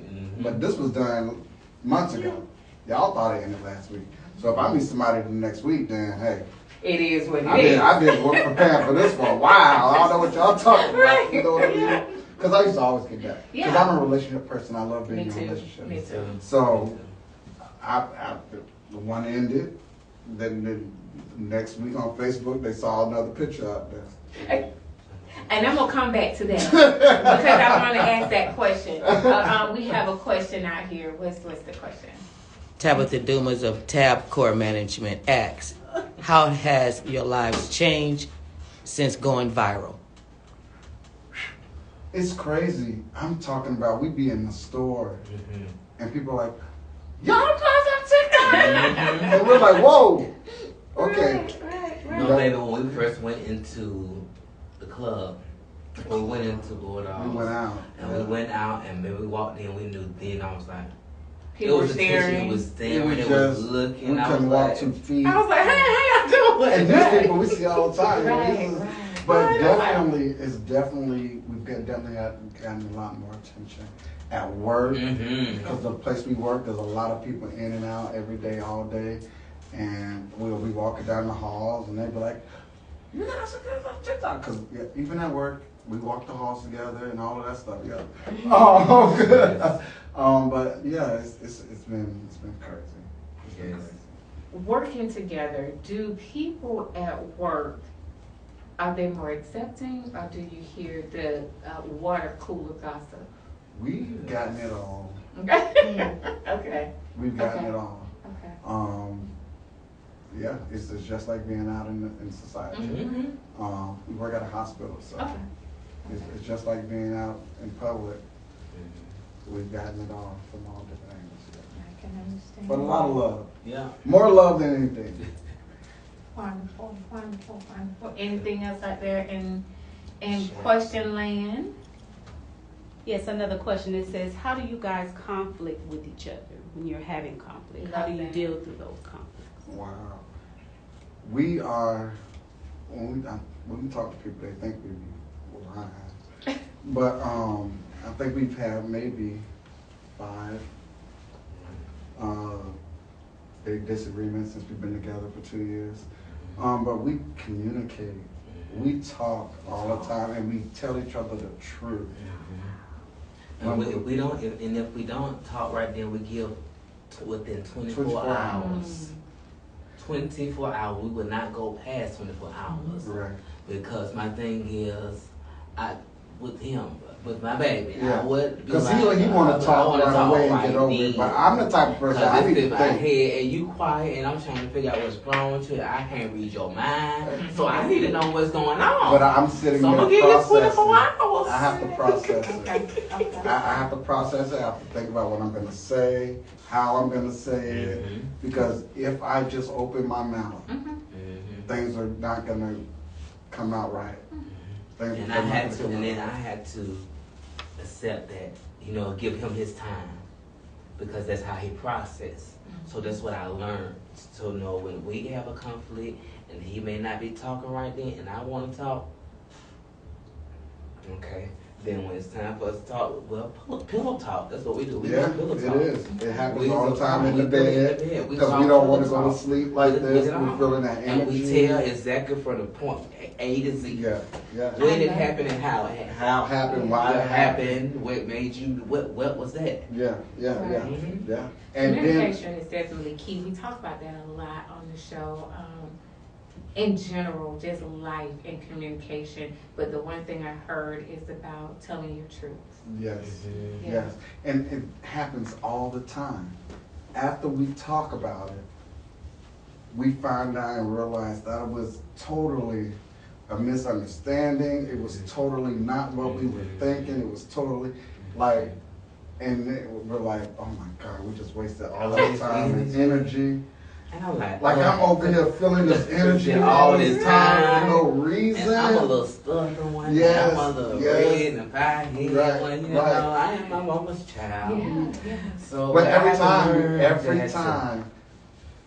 But this was done months ago. Y'all thought it ended last week. So if I meet somebody the next week, then hey. It is what it is. I've been preparing for this for a while. I don't know what y'all talking about. You know what I mean? Because I used to always get that. Because I'm a relationship person. I love being in a relationship. Me too. So the one ended. Then the next week on Facebook, they saw another picture out there. And I'm going to come back to that because I want to ask that question. We have a question out here. What's the question? Tabitha Dumas of Tab Core Management asks, how has your lives changed since going viral? It's crazy. I'm talking about, we be in the store and people are like, y'all guys have TikTok? And we're like, whoa. Okay. Right. You know, baby, when we first went into the club, we went into Bulldogs. We went out. And we went out, and then we walked in, we knew then, I was like, people were staring. It was staring, it was looking. We couldn't walk 2 feet. I was like, hey, how y'all doing? And these people we see all the time. Right. But definitely, we've definitely gotten a lot more attention at work. Because the place we work, there's a lot of people in and out every day, all day. And we'll be walking down the halls, and they'll be like, you guys are good on TikTok. Because even at work, we walk the halls together and all of that stuff. Yeah. Oh, good. But yeah, it's been crazy. It's been crazy. Working together, do people at work, are they more accepting, or do you hear the water cooler gossip? We've gotten it all. Okay. We've gotten it all. Okay. Yeah, it's just like being out in society. We work at a hospital, so it's just like being out in public. We've gotten it all from all different angles. I can understand. But a lot of love. Yeah. More love than anything. Wonderful. Anything else out there in question land? Yes, another question. It says, how do you guys conflict with each other when you're having conflict? How do you deal through those conflicts? Wow. We are, when we talk to people, they think we're lying. But I think we've had maybe 5 big disagreements since we've been together for 2 years. But we communicate. We talk all the time, and we tell each other the truth. And if we don't talk right then, we give within 24 hours. 24 hours. We would not go past 24 hours. Right. Because my thing is, with him, with my baby. Yeah. I would Because like, he want to talk I wanna right away and right get over it. then. But I'm the type of person I Cause need if to I think. head and you quiet and I'm trying to figure out what's wrong with you, I can't read your mind. So I need to know what's going on. But I'm sitting so I'm there gonna give you 24 processing. hours. I have to process it. Okay. I have to process it. I have to think about what I'm going to say, how I'm going to say it. Because if I just open my mouth, things are not going to come out right. Things And are I not had gonna to, come and out then right. I had to accept that, give him his time, because that's how he processed. So that's what I learned. So know when we have a conflict and he may not be talking right then, and I want to talk. Okay. Then when it's time for us to talk, well, pillow talk. That's what we do. We Yeah, do pillow it talk. is. It happens We all the do- time in the we do it bed in the bed. We because talk we don't want to pillow go to talk. sleep like Look this. it We're all. feeling that And energy. we tell exactly from the point A to Z. Yeah, yeah. When it happened and how it happened. How it happened, why What it happened. what made you, what was that? Yeah. Mhm. Yeah. And then, Communication is definitely key. We talk about that a lot on the show. In general, just life and communication. But the one thing I heard is about telling your truth. yes, Yeah. yes. And it happens all the time. After we talk about it, we find out and realize that it was totally a misunderstanding. It was totally not what we were thinking. It was totally like, and then we're like, oh my God, we just wasted all that time and energy. And I'm like, I'm over here feeling this energy all this time for no reason. And I'm a little stubborn one. Yes, I'm a little yes. red and pie-headed Right, one. right. I am my mama's child. Yeah. So But I every had to time, learn that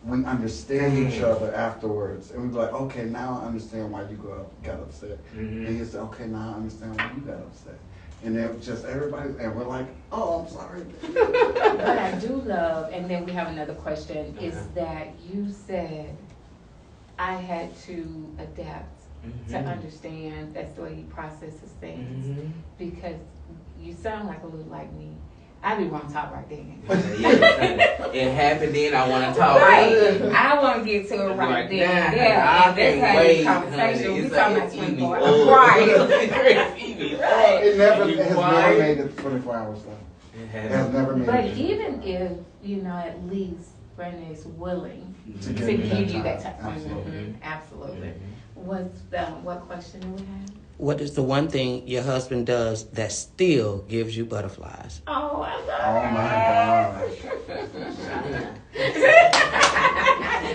we understand each Mm. other afterwards, and we're like, okay, now I understand why you got upset. Mhm. And he said, okay, now I understand why you got upset. And then just everybody, and we're like, oh, I'm sorry. What I do love, and then we have another question, is that you said I had to adapt to understand that's the way he processes things. Mhm. Because you sound like a little like me. I be want to talk right then. Yeah, it happened then. I want to talk. Right. I want to get to it right Like, then. nah, Yeah. I And that's can't how wait, this conversation. honey. We It's talking like, about eat me 24 up. hours. Right. Eat me up. Right. It never You has never quiet. made it 24 hours though. It It has never made But it. even if, at least Brandon is willing To to give give me you that that time. time. Absolutely. Mhm. Absolutely. Mhm. What question do we have? What is the one thing your husband does that still gives you butterflies? Oh, I Oh my love gosh.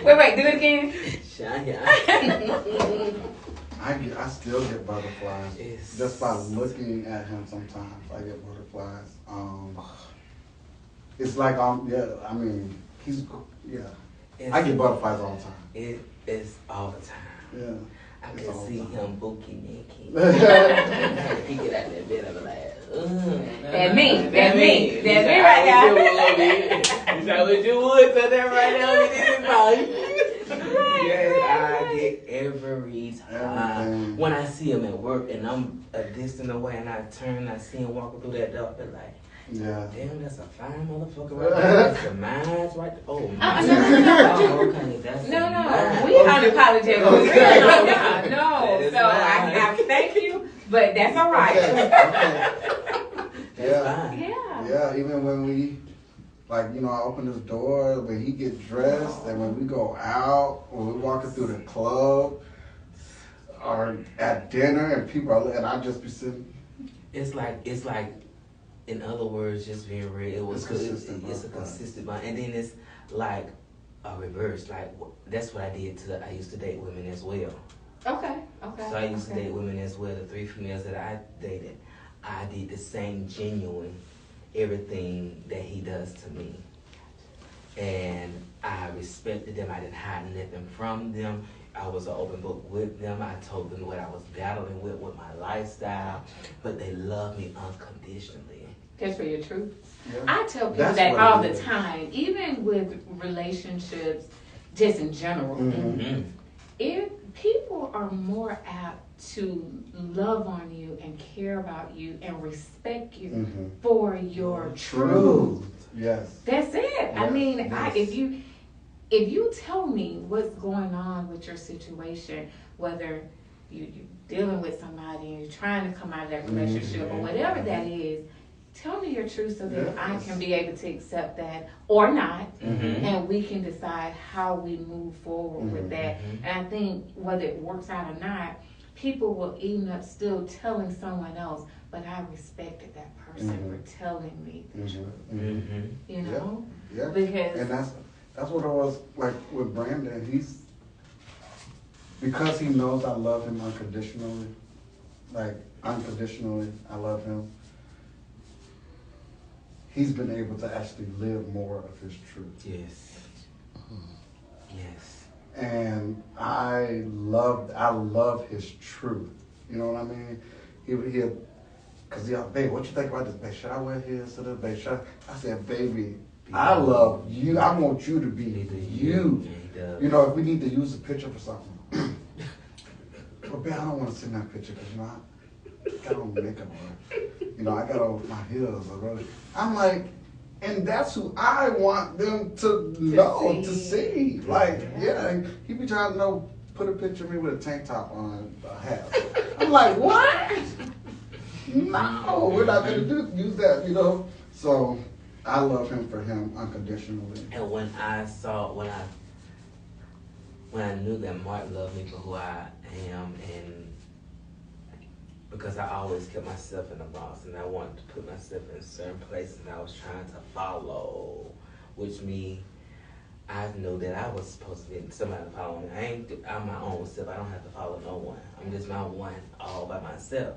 Wait, do it again. Shania. I still get butterflies It's- just by looking at him. Sometimes I get butterflies. It's like I mean I get butterflies all the time. It is all the time. Yeah. I It's can all see the time. him bookie naked. He get out that bed, I'm like, That me right now. Is that what you would tell that right now? This is mine. Yes, I get every time. Everything. When I see him at work and I'm a distance away and I turn and I see him walking through that door, I be like, Yeah. damn, that's a fine motherfucker right there. That's a mine's right there. Oh, mine. no. Oh, okay, that's No, mine. we unapologetically. That No. is So I thank you, but that's all right. Okay. That's Yeah. fine. Yeah. Yeah, even when we, I open this door, when he get dressed, and when we go out, when we're walking through the club, or at dinner, and people are, and I just be sitting. It's like, in other words, just being real. It was It's good. consistent It's a bond. consistent bond, and then it's like a reverse. Like that's what I did I used to date women as well. Okay. So I used to date women as well. The 3 females that I dated, I did the same genuine everything that he does to me. And I respected them. I didn't hide nothing from them. I was an open book with them. I told them what I was battling with my lifestyle. But they loved me unconditionally. Just for your truth. Yeah. I tell people That's that what all it the is. time, even with relationships, just in general. Mhm. Mm-hmm. If people are more apt to love on you and care about you and respect you Mhm. for your truth. Yes. That's it. I Yes, mean, yes. if you tell me what's going on with your situation, whether you're dealing with somebody and you're trying to come out of that relationship or whatever that is, tell me your truth so that I can be able to accept that or not, and we can decide how we move forward with that. And I think whether it works out or not, people will end up still telling someone else, but I respected that person for telling me the truth. You know? Yeah. Because and that's what I was like with Brandon. Because he knows I love him unconditionally, I love him. He's been able to actually live more of his truth. Yes. Yes. And I love his truth. You know what I mean? Cause babe, what you think about this? Babe, should I wear his to this? Babe, I said, baby, I love you. I want you to be you. You know, if we need to use a picture for something. But babe, I don't want to send that picture because, you know, I got on makeup on. You know, I got on my heels. I'm like, and that's who I want them to know, to see. Like, he be trying to put a picture of me with a tank top on, a hat. I'm like, what? No, we're not going to use that, you know. So I love him for him unconditionally. And when I knew that Mark loved me for who I am, and because I always kept myself in a box and I wanted to put myself in certain places and I was trying to follow, which I know that I was supposed to be somebody to follow me. I'm my own self. I don't have to follow no one. I'm just my one all by myself.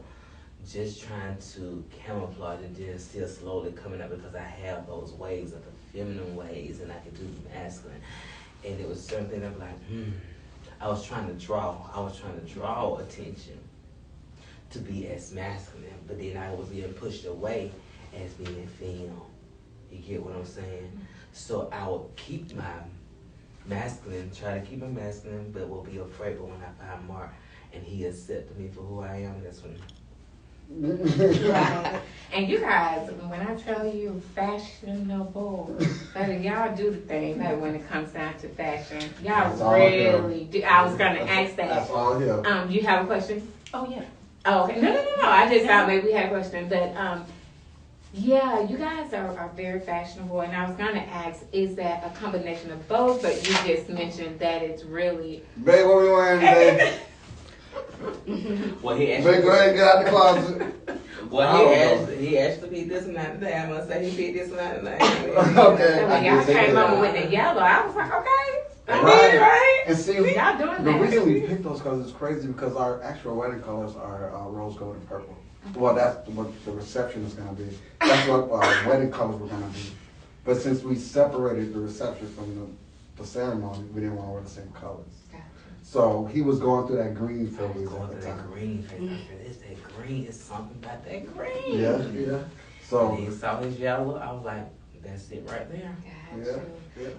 Just trying to camouflage and just still slowly coming up because I have those ways of the feminine ways and I can do the masculine. And it was certain things I'm like, I was trying to draw attention to be as masculine, but then I was being pushed away as being female. You get what I'm saying? So I would keep my masculine, try to keep my masculine, but will be afraid. But when I find Mark and he accepted me for who I am, that's when. Right. And you guys, when I tell you fashionable, y'all do the thing when it comes down to fashion. Y'all really do. I was going to ask that. That's all here. Do you have a question? Oh, yeah. Oh, okay. No. I just thought maybe we had a question. But, you guys are very fashionable. And I was going to ask, is that a combination of both? But you just mentioned that it's really... Babe, what we wearing today? Well, he asked. Babe, go ahead and get out the closet. Well, he asked to be this one out today. I must say he picked this one out today. Okay. When y'all came over with the yellow, I was like, okay. Right. And see, y'all doing the that. reason we picked those colors is crazy because our actual wedding colors are rose gold and purple. Well, that's what the reception is going to be. That's what our wedding colors were going to be. But since we separated the reception from the ceremony, we didn't want to wear the same colors. Gotcha. So he was going through that green phase Going at through the that time. green phase. It's that green. It's something about that green. Yeah. So when he saw his yellow, I was like, that's it right there. Gotcha.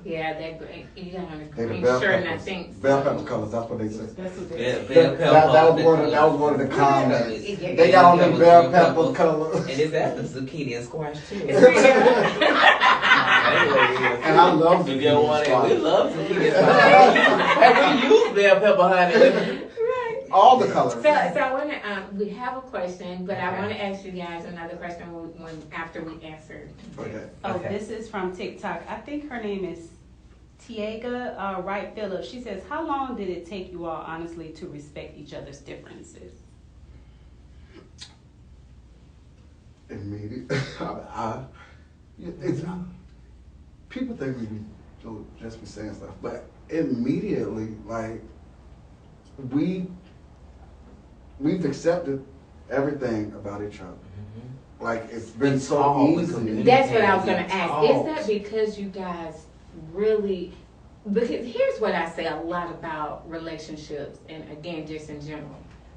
Yeah, that green. You got on a they green the bell shirt, peppers. and I think Bell pepper colors. That's what they said. That's what That was one of the comments. They got on the bell pepper colors. And it's after zucchini and squash too. And I love zucchini. zucchini. We love zucchini and squash. And we use bell pepper, honey. All the colors. So I want to. We have a question, but I want to ask you guys another question after we answer. Okay. Oh, this is from TikTok. I think her name is Tiaga Wright Phillips. She says, how long did it take you all, honestly, to respect each other's differences? Immediate. People think we just be saying stuff, but immediately, like we've accepted everything about each other. Like it's been so easy. That's what I was going to ask. Is that because you guys really? Because here's what I say a lot about relationships, and again, just in general.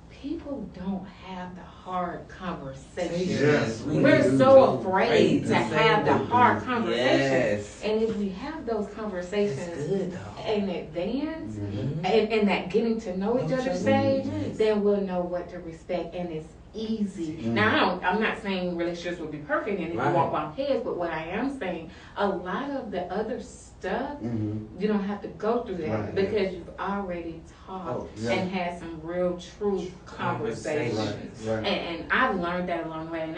People don't have the hard conversations. Yes, We're so afraid to have the hard conversations. Yes. And if we have those conversations in advance, Mm-hmm. and that getting to know each other stage, then we'll know what to respect. And it's easy. Mm. Now, I'm not saying relationships will be perfect and Right. you walk on heads, but what I am saying, a lot of the other stuff, you don't have to go through that Right. because you've already talked Oh, yeah. and had some real true conversations. Right. And I've learned that along the way, and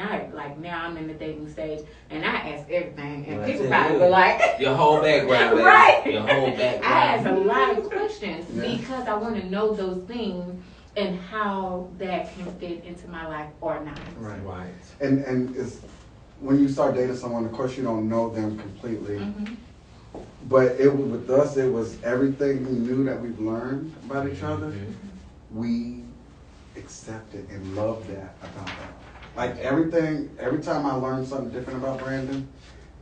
now I'm in the dating stage, and I ask everything, and Well, people I probably tell be you, like, your whole background, baby. Right. Your whole I background. ask a lot of questions Yeah. because I want to know those things and how that can fit into my life or not. Right. Right. And it's when you start dating someone, of course you don't know them completely. Mhm. But with us, it was everything we knew that we've learned about each other. We accepted and loved that about that. Like everything, every time I learned something different about Brandon,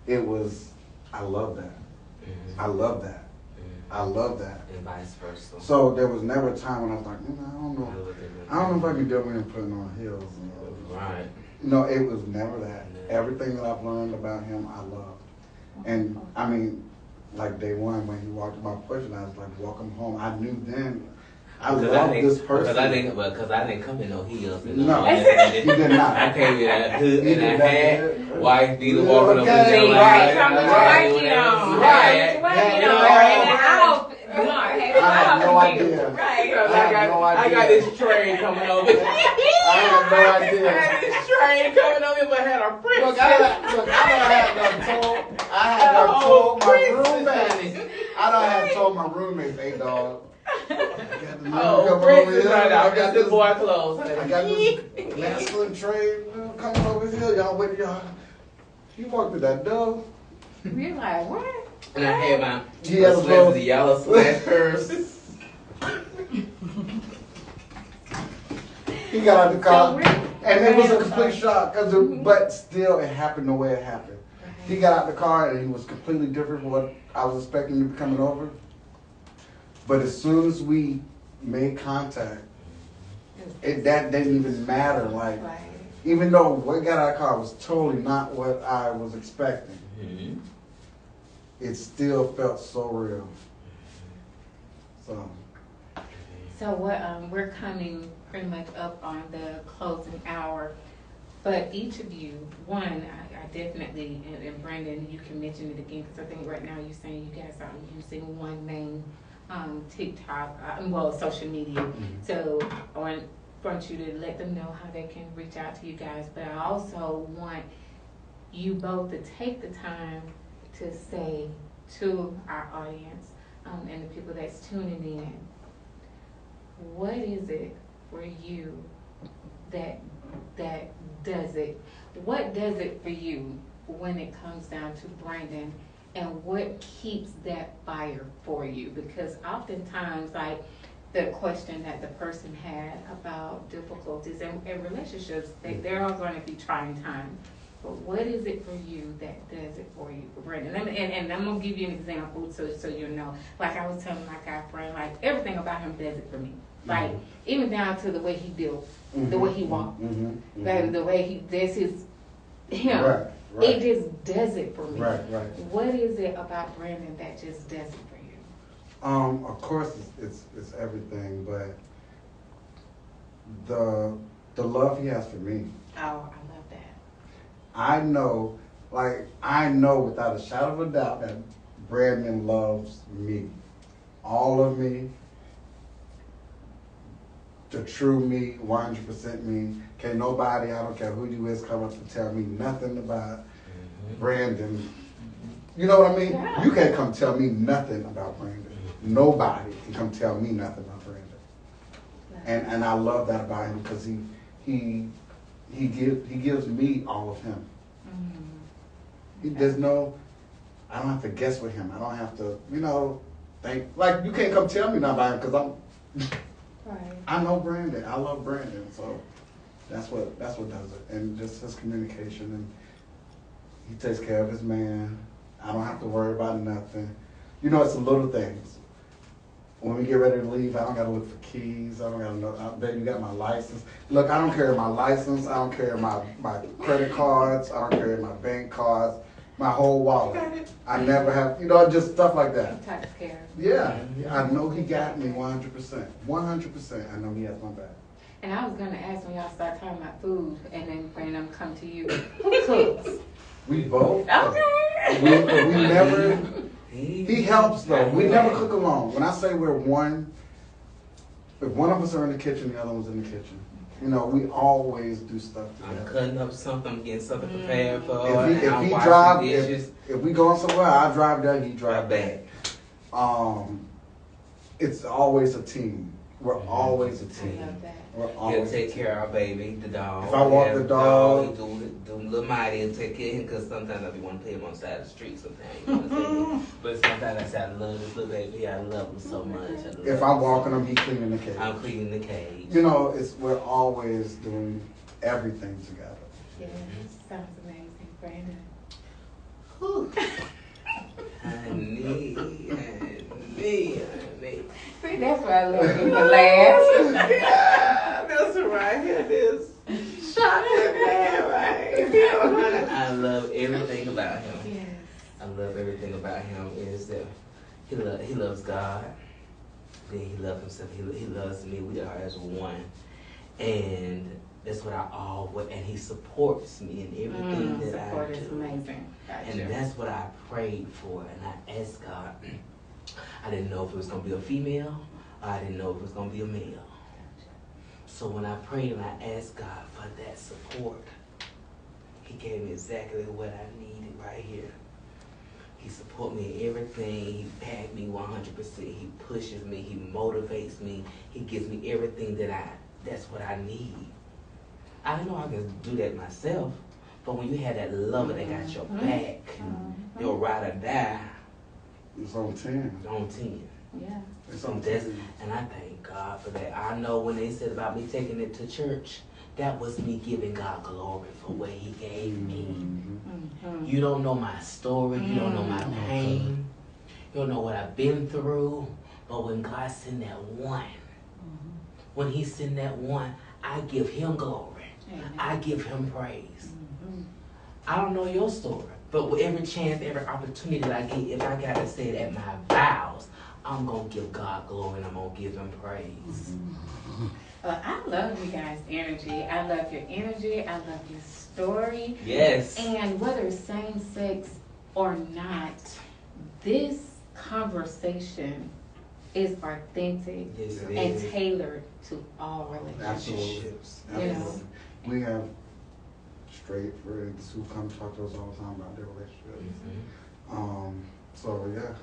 it was, I love that. I love that. I love that. And vice versa. So there was never a time when I was like, I don't know. I don't know if I can deal with him putting on heels. Right. No, it was never that. Everything that I've learned about him, I loved. And I mean, like day one when he walked in my porch and I was like, welcome home. I knew then I love this person. Because I didn't come in no heels. No, he did not. I came in a hood He and did a not. hat, wife beater walking up Okay, and right, Come with your right, white on. right. White Yeah, on. yeah. In the house. No, I had no idea. Right. I got this train coming over. I had no I idea. had this train coming over, but had a princess. Look, I done told my roommates. I done have told my roommates, hey dog. Princess right now. I got this boy clothes. I got this masculine train coming over here. Y'all wait, y'all. You walked through that door. We're like, what? And I had my Yeah, the yellow slash purse. He got out the car, So and it was a complete shock. But still, it happened the way it happened. He got out the car, and he was completely different from what I was expecting to be coming over. But as soon as we made contact, that didn't even matter. Like, Right. even though what got out of the car was totally not what I was expecting, it still felt so real. So we're coming pretty much up on the closing hour, but each of you, one, I definitely, and Brandon, you can mention it again because I think right now you're saying you guys are using one main TikTok, social media. So I want you to let them know how they can reach out to you guys, but I also want you both to take the time to say to our audience and the people that's tuning in, what is it for you that does it? What does it for you when it comes down to Brandon, and what keeps that fire for you? Because oftentimes, like the question that the person had about difficulties and relationships, there are going to be trying times. But what is it for you that does it for you, for Brandon? And I'm gonna give you an example so you know. Like I was telling my guy friend, like everything about him does it for me. Like even down to the way he built, the way he walked, the way he does him. Right. It just does it for me. Right. What is it about Brandon that just does it for you? Of course, it's everything, but the love he has for me. Oh, I love that. I know without a shadow of a doubt that Brandon loves me. All of me. The true me, 100% me. Can't nobody, I don't care who you is, come up to tell me nothing about Brandon. You know what I mean? Yeah. You can't come tell me nothing about Brandon. Nobody can come tell me nothing about Brandon. And I love that about him because he gives me all of him. There's no, I don't have to guess with him. I don't have to, think, like you can't come tell me nothing about him because Right. I know Brandon. I love Brandon. So that's what does it. And just his communication, and he takes care of his man. I don't have to worry about nothing. It's the little things. When we get ready to leave, I don't got to look for keys. I don't got to know, baby, you got my license. Look, I don't carry my license. I don't carry my credit cards. I don't carry my bank cards. My whole wallet. I never have, just stuff like that. He takes care. Yeah, I know he got me 100%. 100%. I know he has my back. And I was gonna ask when y'all start talking about food, and then Brandon come to you. Who cooks? We both. Okay. We never. He helps though. We never cook alone. When I say we're one, if one of us are in the kitchen, the other one's in the kitchen. You know, we always do stuff I'm together. cutting up something, I'm getting something prepared for If her, he, and if I'm he washing drive, dishes. if we going somewhere, I drive there, he drive Right back. back. It's always a team. We're always a I team. love that. We're He'll always. take care of our baby, the dog. If I walk Yeah, the dog- he do little mighty and take care of him because sometimes I be want to put him on the side of the street. Sometimes, you know what I'm saying? But sometimes I say I love this little baby. I love him so much. I love If him I'm so walking him, much. he cleaning the cage. I'm cleaning the cage. You know, we're always doing everything together. Yes, sounds amazing, Brandon. Honey. See, that's why I love you for last. Yeah, that's right. Here it is. Chocolate man, right? I love everything about him. Yes. I love everything about him is that he loves God. Then he loves himself. He loves me. We are as one. And that's what I always, and he supports me in everything that Support I is do. amazing. Gotcha. And that's what I prayed for. And I asked God, I didn't know if it was going to be a female, or I didn't know if it was going to be a male. So when I prayed and I asked God for that support, he gave me exactly what I needed right here. He supports me in everything. He backs me 100%. He pushes me. He motivates me. He gives me everything that's what I need. I know I can do that myself, but when you have that lover that got your back, your ride or die, It's on 10. on 10. Yeah. It's on That's, 10. and I thank God for that. I know when they said about me taking it to church, that was me giving God glory for what he gave me. Mm-hmm. You don't know my story. You don't know my pain. You don't know what I've been through. But when God sent that one, when he sent that one, I give him glory. Amen. I give him praise. Mm-hmm. I don't know your story, but with every chance, every opportunity that I get, if I gotta say it at my vows, I'm gonna give God glory and I'm gonna give him praise. I love you guys' energy. I love your energy. I love your story. Yes. And whether it's same sex or not, this conversation is authentic Yes, it and is. tailored to all relationships. Absolutely. You know? Absolutely. We have straight friends who come talk to us all the time about their relationships. So yeah,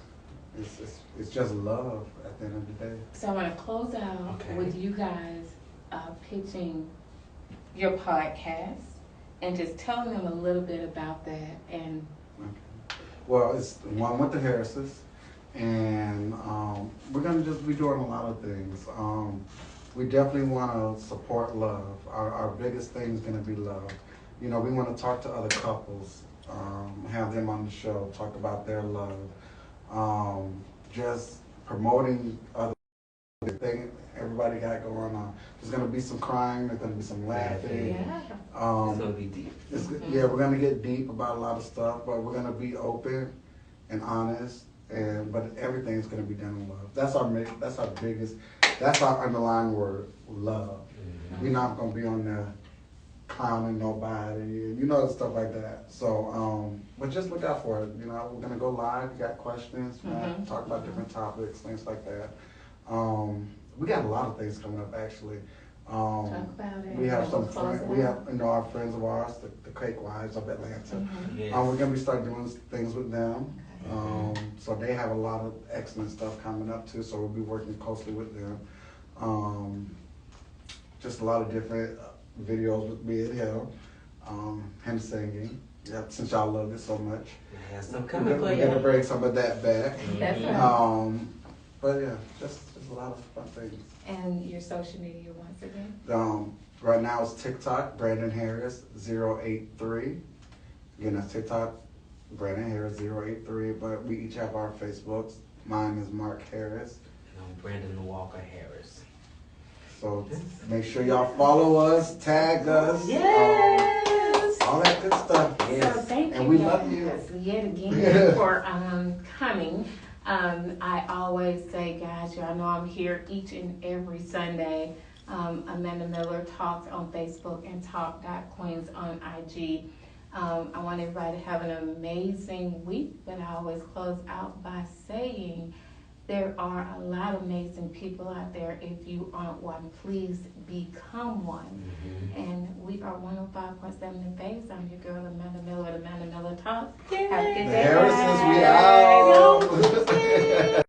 it's just love at the end of the day. So I want to close out Okay. with you guys pitching your podcast and just telling them a little bit about that. And Okay. Well, it's one with the Harrises, and we're gonna just be doing a lot of things. We definitely want to support love. Our biggest thing is gonna be love. You know, we want to talk to other couples, have them on the show, talk about their love, just promoting other things everybody got going on. There's gonna be some crying. There's gonna be some laughing. yeah, It's gonna be deep. Yeah, we're gonna get deep about a lot of stuff, but we're gonna be open and honest, but everything's gonna be done in love. That's our underlying word, love. We're not gonna be on there clowning nobody, and stuff like that. So, but just look out for it. We're gonna go live. You got questions? We're gonna talk about different topics, things like that. We got a lot of things coming up actually. talk about it. We have and some we'll close friends. it We out. have our friends of ours, the Cake Wives of Atlanta. Yes. We're gonna be starting doing things with them. So they have a lot of excellent stuff coming up too. So we'll be working closely with them. Just a lot of different videos with me and him singing. Yeah, since y'all love it so much, We have some coming for we're gonna you. bring some of that back. That's right. But yeah, just a lot of fun things. And your social media once again. Right now it's TikTok, Brandon Harris 083. Again, that's TikTok, Brandon Harris 083. But we each have our Facebooks. Mine is Mark Harris. And I'm Brandon Walker Harris. So make sure y'all follow us, tag us, Yes. all that good stuff. Yes. So thank And you we guys love you. yet again for coming. I always say, guys, y'all know I'm here each and every Sunday. Amanda Miller Talks on Facebook and Talk.Queens on IG. I want everybody to have an amazing week, but I always close out by saying there are a lot of amazing people out there. If you aren't one, please become one. And we are 105.7 in Phase. I'm your girl, Amanda Miller, at Amanda Miller Talks. Have a good The day. Harrisons, we out.